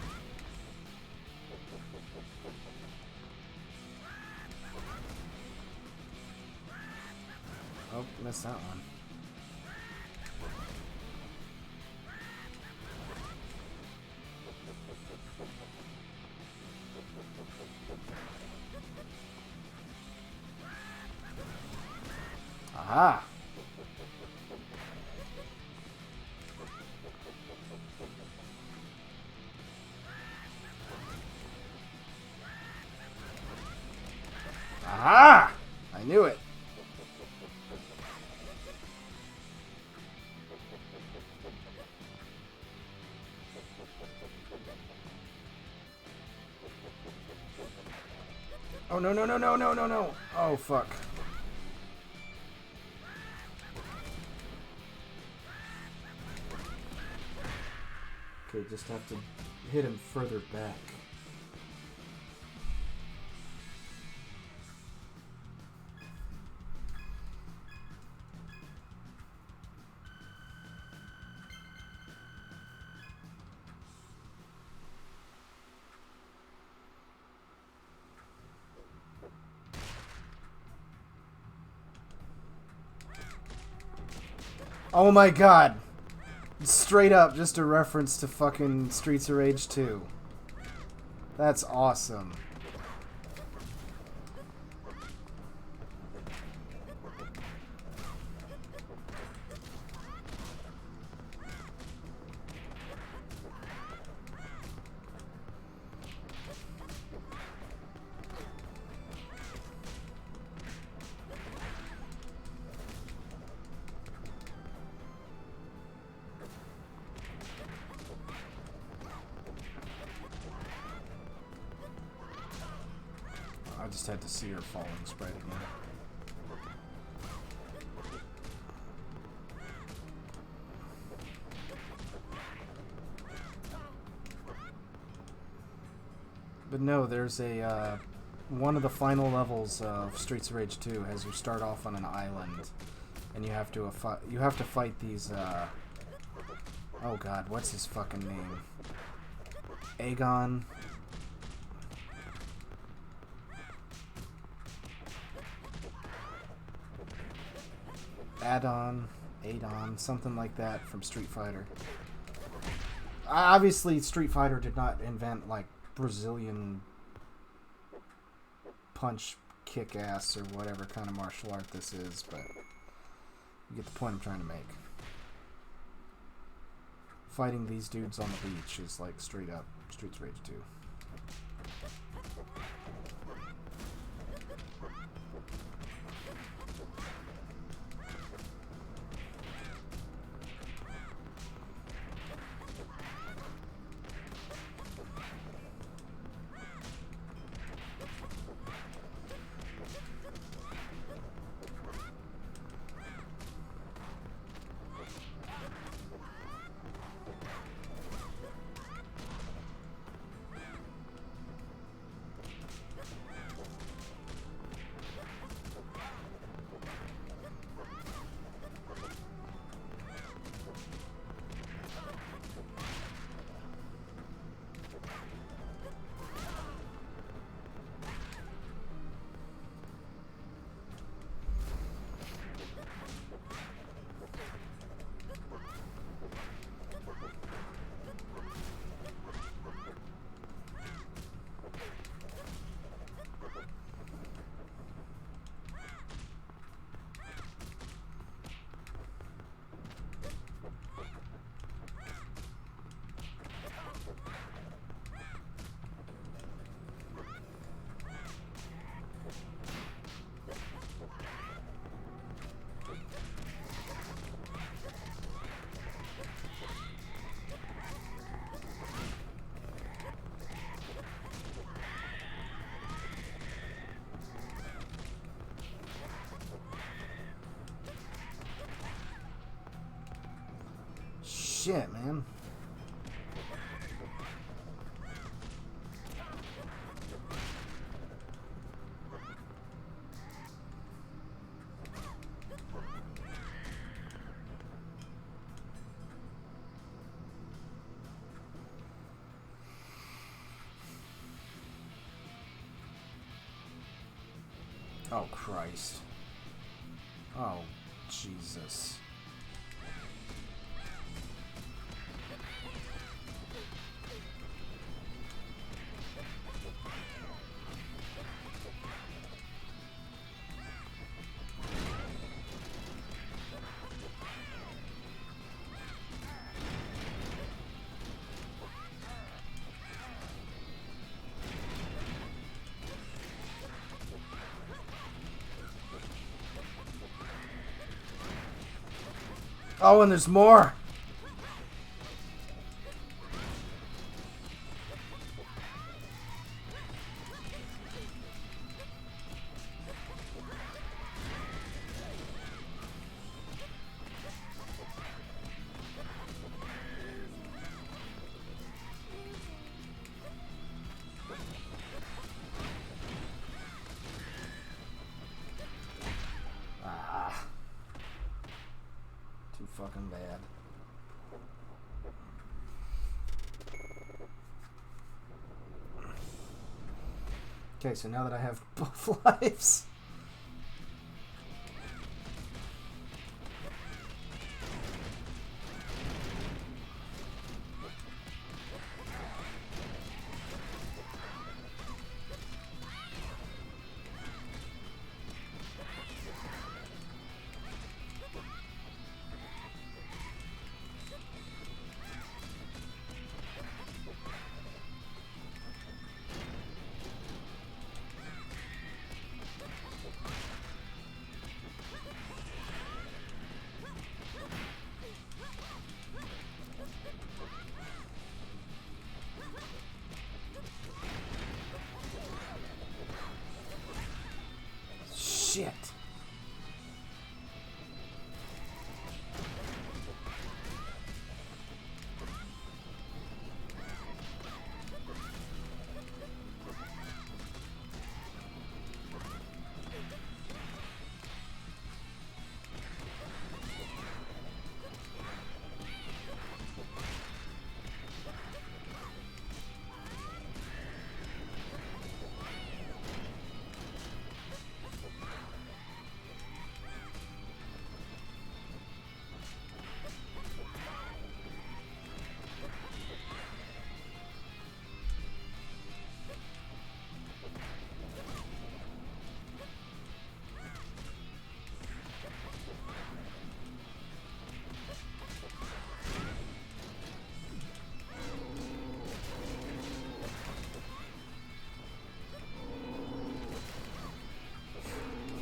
Oh, missed that one. Aha! Aha! I knew it. Oh, no, no, no, no, no, no, no. Oh, fuck. Okay, just have to hit him further back. Oh my god! Straight up, just a reference to fucking Streets of Rage 2. That's awesome. I just had to see her falling sprite again. But no, there's a one of the final levels of Streets of Rage 2 has you start off on an island, and you have to fight these. Oh god, what's his fucking name? Aegon. Adon, something like that from Street Fighter. Obviously, Street Fighter did not invent, like, Brazilian punch, kick-ass, or whatever kind of martial art this is, but you get the point I'm trying to make. Fighting these dudes on the beach is, like, straight up Streets of Rage 2. Shit, man. Oh, Christ. Oh, Jesus. Oh, and there's more. Ah. Too fucking bad. Okay, so now that I have both lives... Shit.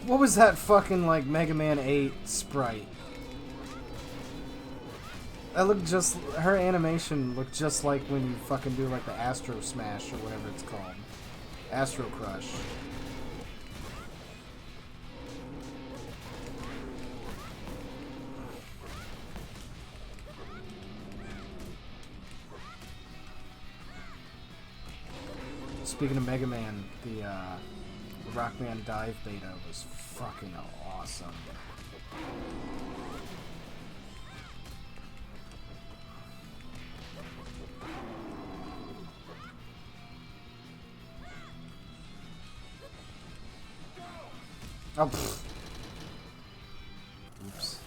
What was that fucking, like, Mega Man 8 sprite? That looked just... Her animation looked just like when you fucking do, like, the Astro Smash or whatever it's called. Astro Crush. Speaking of Mega Man, the Rockman Dive beta was fucking awesome. Oh, pfft. Oops.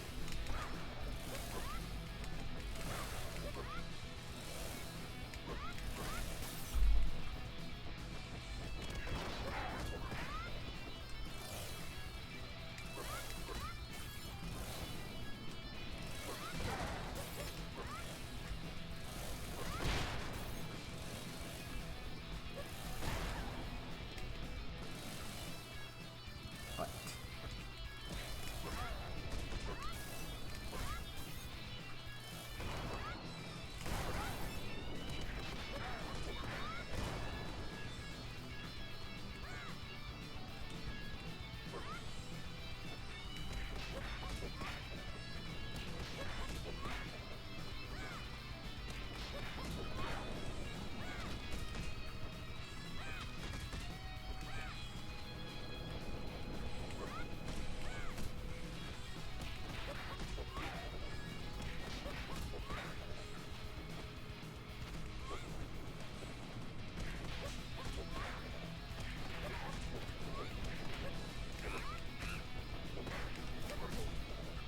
What?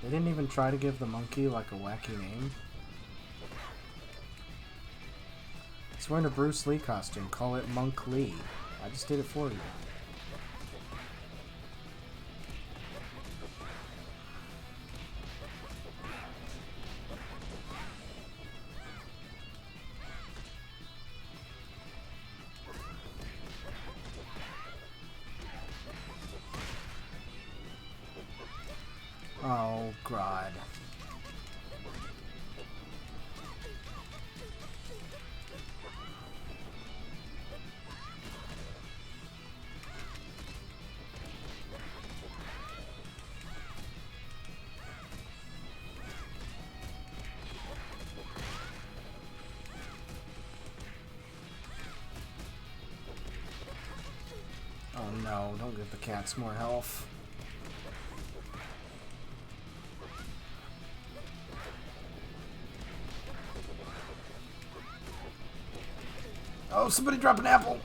They didn't even try to give the monkey like a wacky name. It's wearing a Bruce Lee costume. Call it Monk Lee. I just did it for you. Oh, God. Oh no, don't give the cats more health. Oh, somebody drop an apple!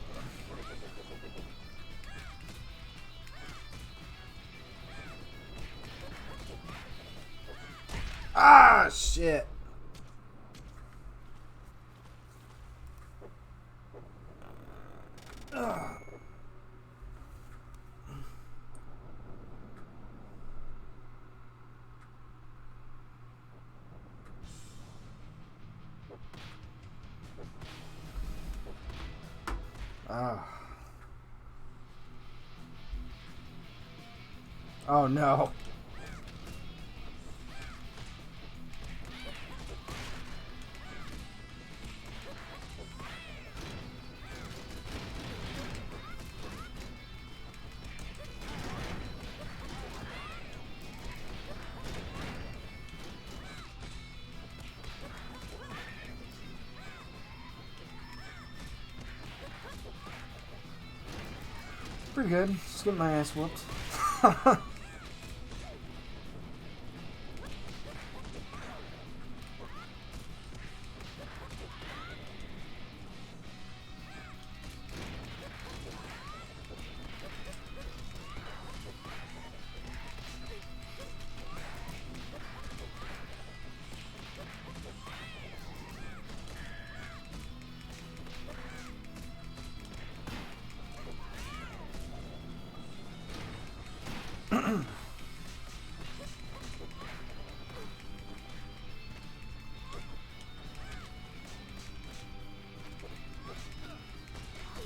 Ah, shit! Ugh. Ah. Oh no. Pretty good. Just getting my ass whooped.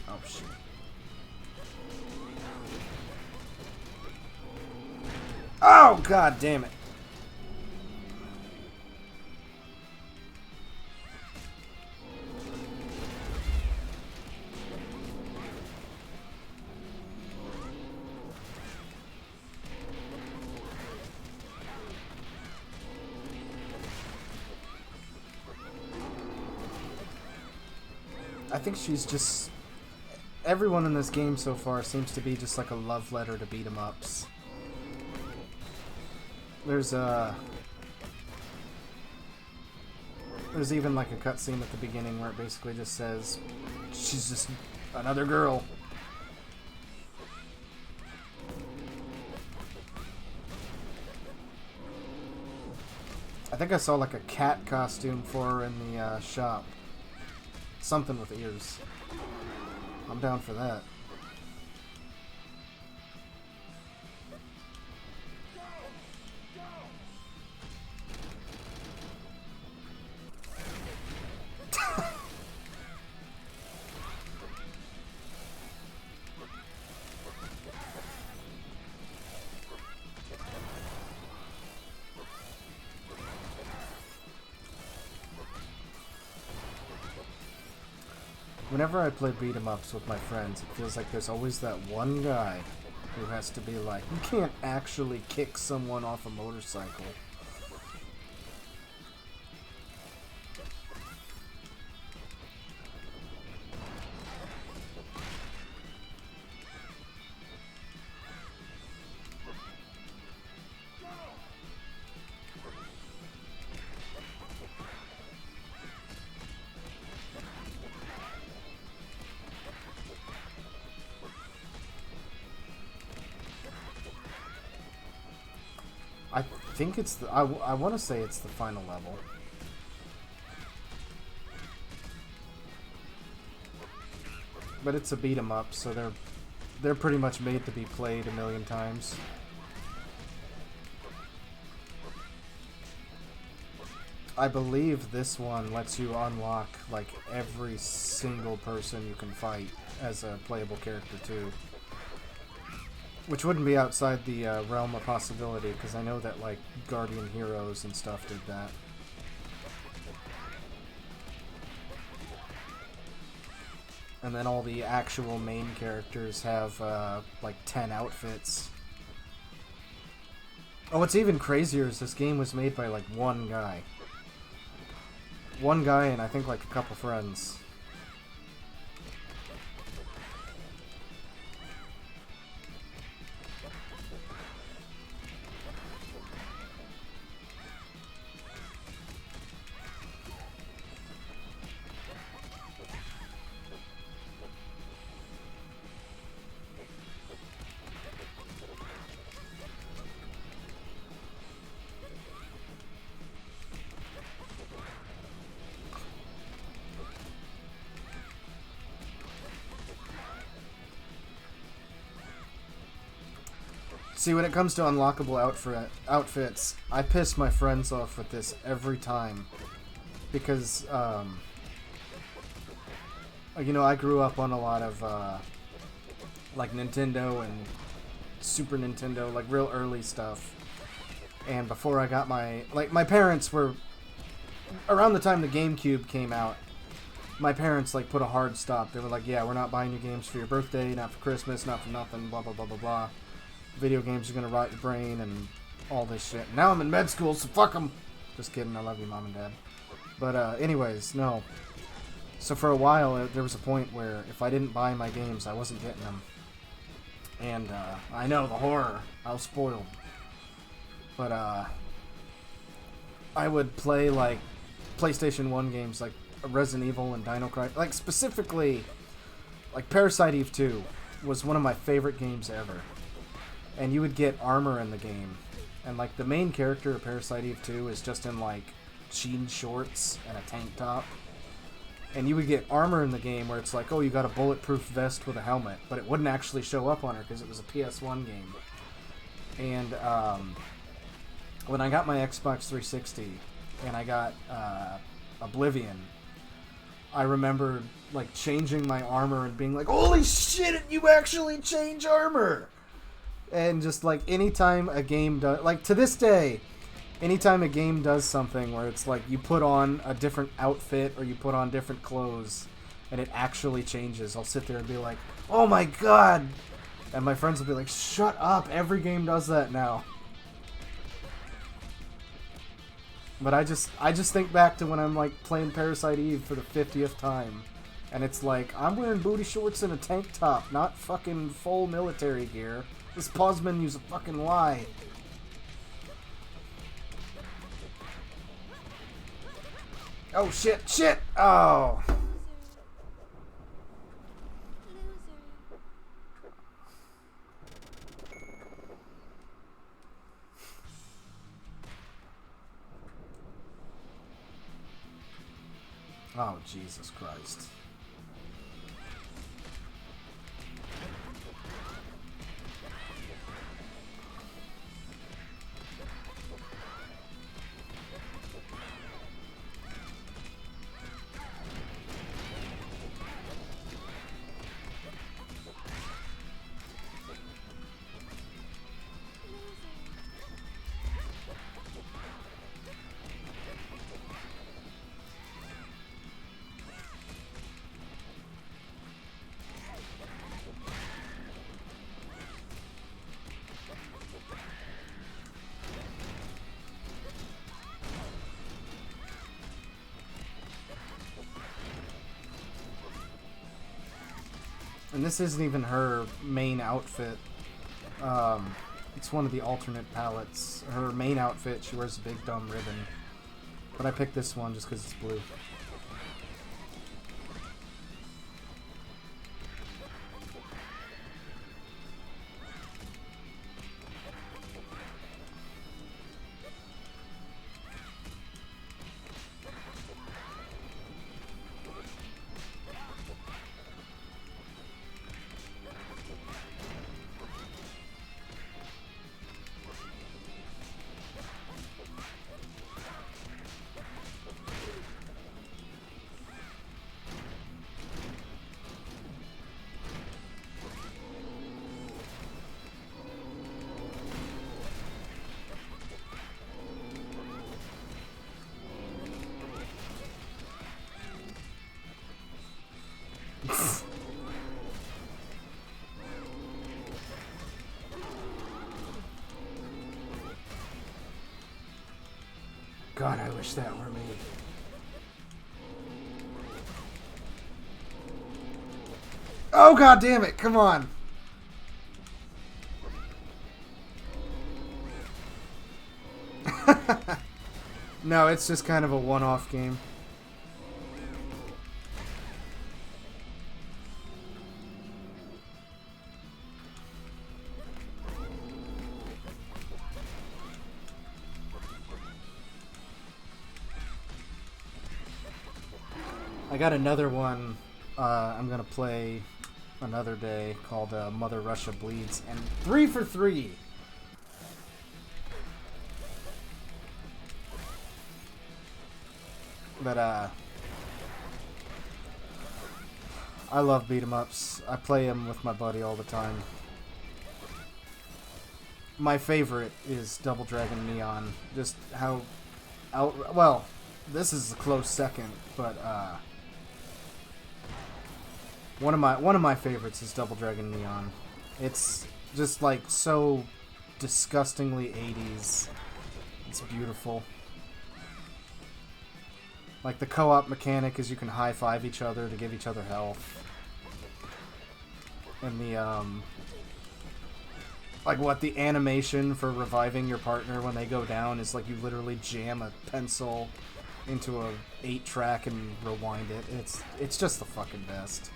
Oh shit. Oh god damn it. I think she's just... Everyone in this game so far seems to be just like a love letter to beat 'em ups. There's even like a cutscene at the beginning where it basically just says she's just another girl. I think I saw like a cat costume for her in the shop. Something with ears. I'm down for that. Whenever I play beat 'em ups with my friends, it feels like there's always that one guy who has to be like, you can't actually kick someone off a motorcycle. think it's the... I want to say it's the final level. But it's a beat 'em up, so they're pretty much made to be played a million times. I believe this one lets you unlock like every single person you can fight as a playable character too. Which wouldn't be outside the realm of possibility, because I know that like Guardian Heroes and stuff did that. And then all the actual main characters have like 10 outfits. Oh, what's even crazier is this game was made by like one guy. One guy and I think like a couple friends. See, when it comes to unlockable outfits, I piss my friends off with this every time. Because, you know, I grew up on a lot of, like, Nintendo and Super Nintendo, like, real early stuff. And before I got my parents were, around the time the GameCube came out, my parents, like, put a hard stop. They were like, yeah, we're not buying you games for your birthday, not for Christmas, not for nothing, blah, blah, blah, blah, blah. Video games are gonna rot your brain and all this shit. Now I'm in med school, so fuck them. Just kidding, I love you, Mom and Dad. But anyways, no. So for a while, there was a point where if I didn't buy my games, I wasn't getting them. And I know, the horror. I was spoiled. But I would play like PlayStation 1 games like Resident Evil and Dino Crisis. Like specifically, like Parasite Eve 2 was one of my favorite games ever. And you would get armor in the game. And, like, the main character of Parasite Eve 2 is just in, like, jean shorts and a tank top. And you would get armor in the game where it's like, oh, you got a bulletproof vest with a helmet. But it wouldn't actually show up on her because it was a PS1 game. And, when I got my Xbox 360 and I got, Oblivion, I remember, like, changing my armor and being like, holy shit, you actually change armor! And just, like, anytime a game does... Like, to this day, anytime a game does something where it's like you put on a different outfit or you put on different clothes and it actually changes, I'll sit there and be like, oh my god! And my friends will be like, shut up, every game does that now. But I just think back to when I'm, like, playing Parasite Eve for the 50th time. And it's like, I'm wearing booty shorts and a tank top, not fucking full military gear. This pause menu's a fucking lie. Oh, shit, shit! Oh! Oh, Jesus Christ. And this isn't even her main outfit. It's one of the alternate palettes. Her main outfit, she wears a big dumb ribbon. But I picked this one just because it's blue. God, I wish that were me. Oh, God damn it. Come on. No, it's just kind of a one-off game. I got another one I'm going to play another day called Mother Russia Bleeds, and 3 for 3. But I love beat 'em ups. I play them with my buddy all the time. My favorite is Double Dragon Neon. Just how well, this is a close second, but one of my favorites is Double Dragon Neon. It's just like so disgustingly 80s. It's beautiful. Like the co-op mechanic is you can high-five each other to give each other health. And the like what the animation for reviving your partner when they go down is like you literally jam a pencil into a 8-track and rewind it. It's just the fucking best.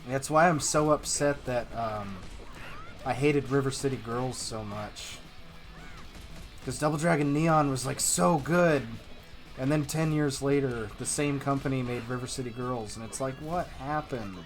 That's why I'm so upset that I hated River City Girls so much. Because Double Dragon Neon was like so good. And then 10 years later, the same company made River City Girls. And it's like, what happened?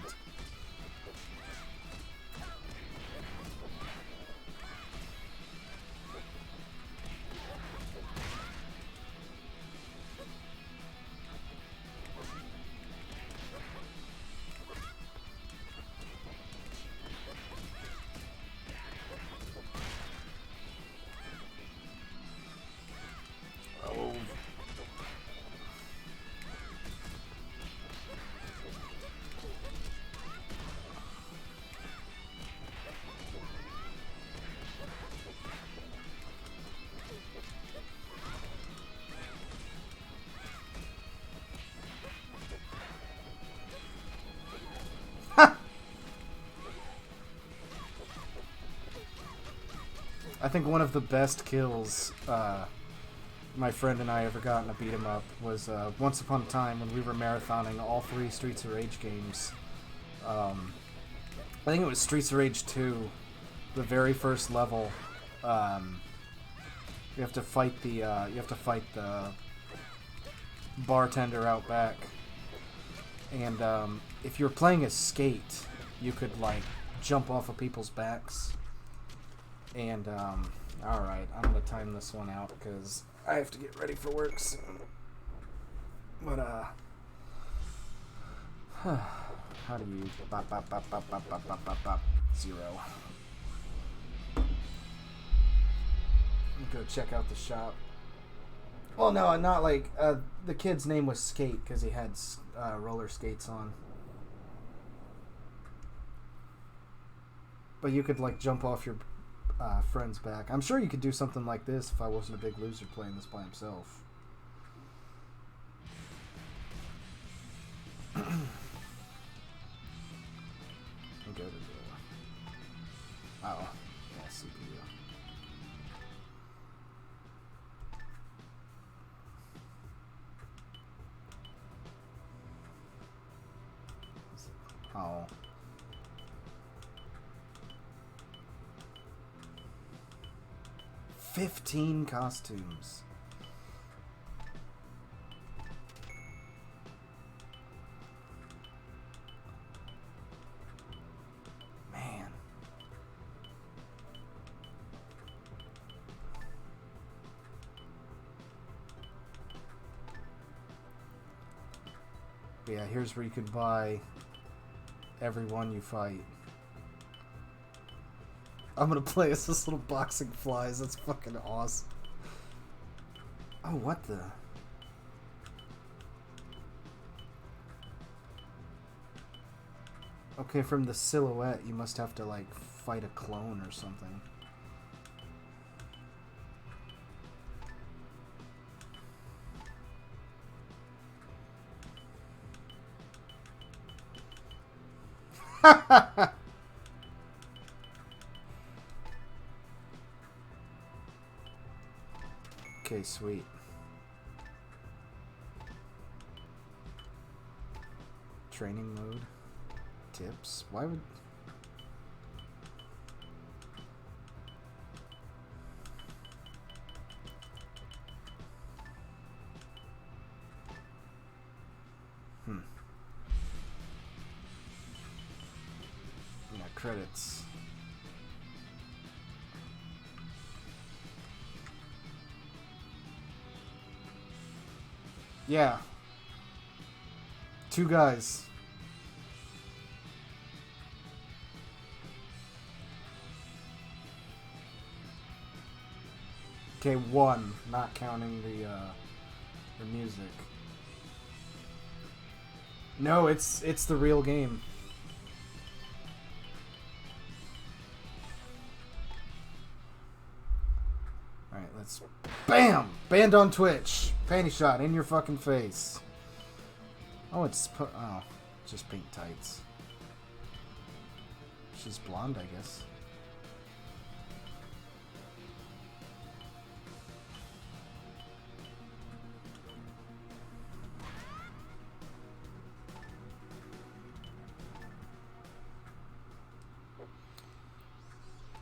I think one of the best kills my friend and I ever got in a beat 'em up was once upon a time when we were marathoning all 3 Streets of Rage games. I think it was Streets of Rage 2, the very first level. You have to fight the bartender out back, and if you're playing as Skate, you could like jump off of people's backs. And, alright, I'm gonna time this one out, because I have to get ready for work soon. But, how do you... Bop, bop, bop, bop, bop, bop, bop, bop, bop. 0. Go check out the shop. Well, no, not like, the kid's name was Skate, because he had, roller skates on. But you could, like, jump off your... friend's back. I'm sure you could do something like this if I wasn't a big loser playing this by himself. Go to the... Oh, yeah, CPU. Oh. $15 costumes. Man. Yeah, here's where you could buy everyone you fight. I'm gonna play as this little boxing flies. That's fucking awesome. Oh, what the? Okay, from the silhouette, you must have to, like, fight a clone or something. Okay, sweet. Training mode. Tips. Why would... Yeah, credits. Yeah. 2 guys. Okay, 1, not counting the music. No, it's the real game. Alright, let's... BAM! Banned on Twitch. Panty shot in your fucking face. Oh, it's... Oh, just pink tights. She's blonde, I guess.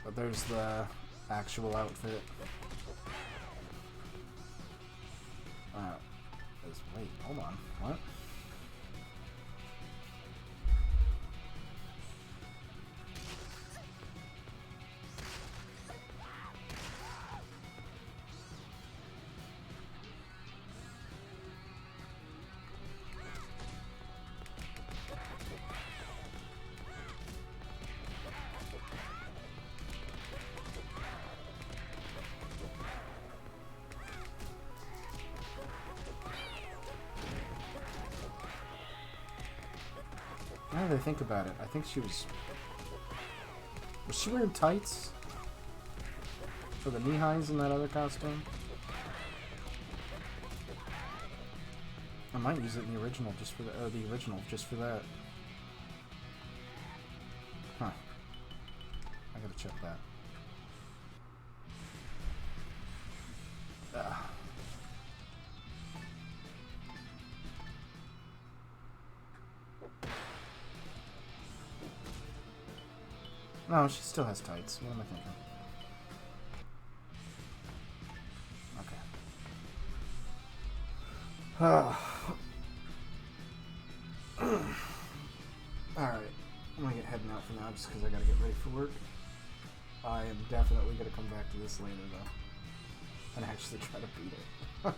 But there's the actual outfit. Wait, hold on. What? Now that I think about it, I think she was... Was she wearing tights? For the knee-highs in that other costume? I might use it in the original just for the original just for that. Huh. I gotta check that. No, she still has tights. What am I thinking? Okay. Alright. I'm gonna get heading out for now just because I gotta get ready for work. I am definitely gonna come back to this later though. And actually try to beat it.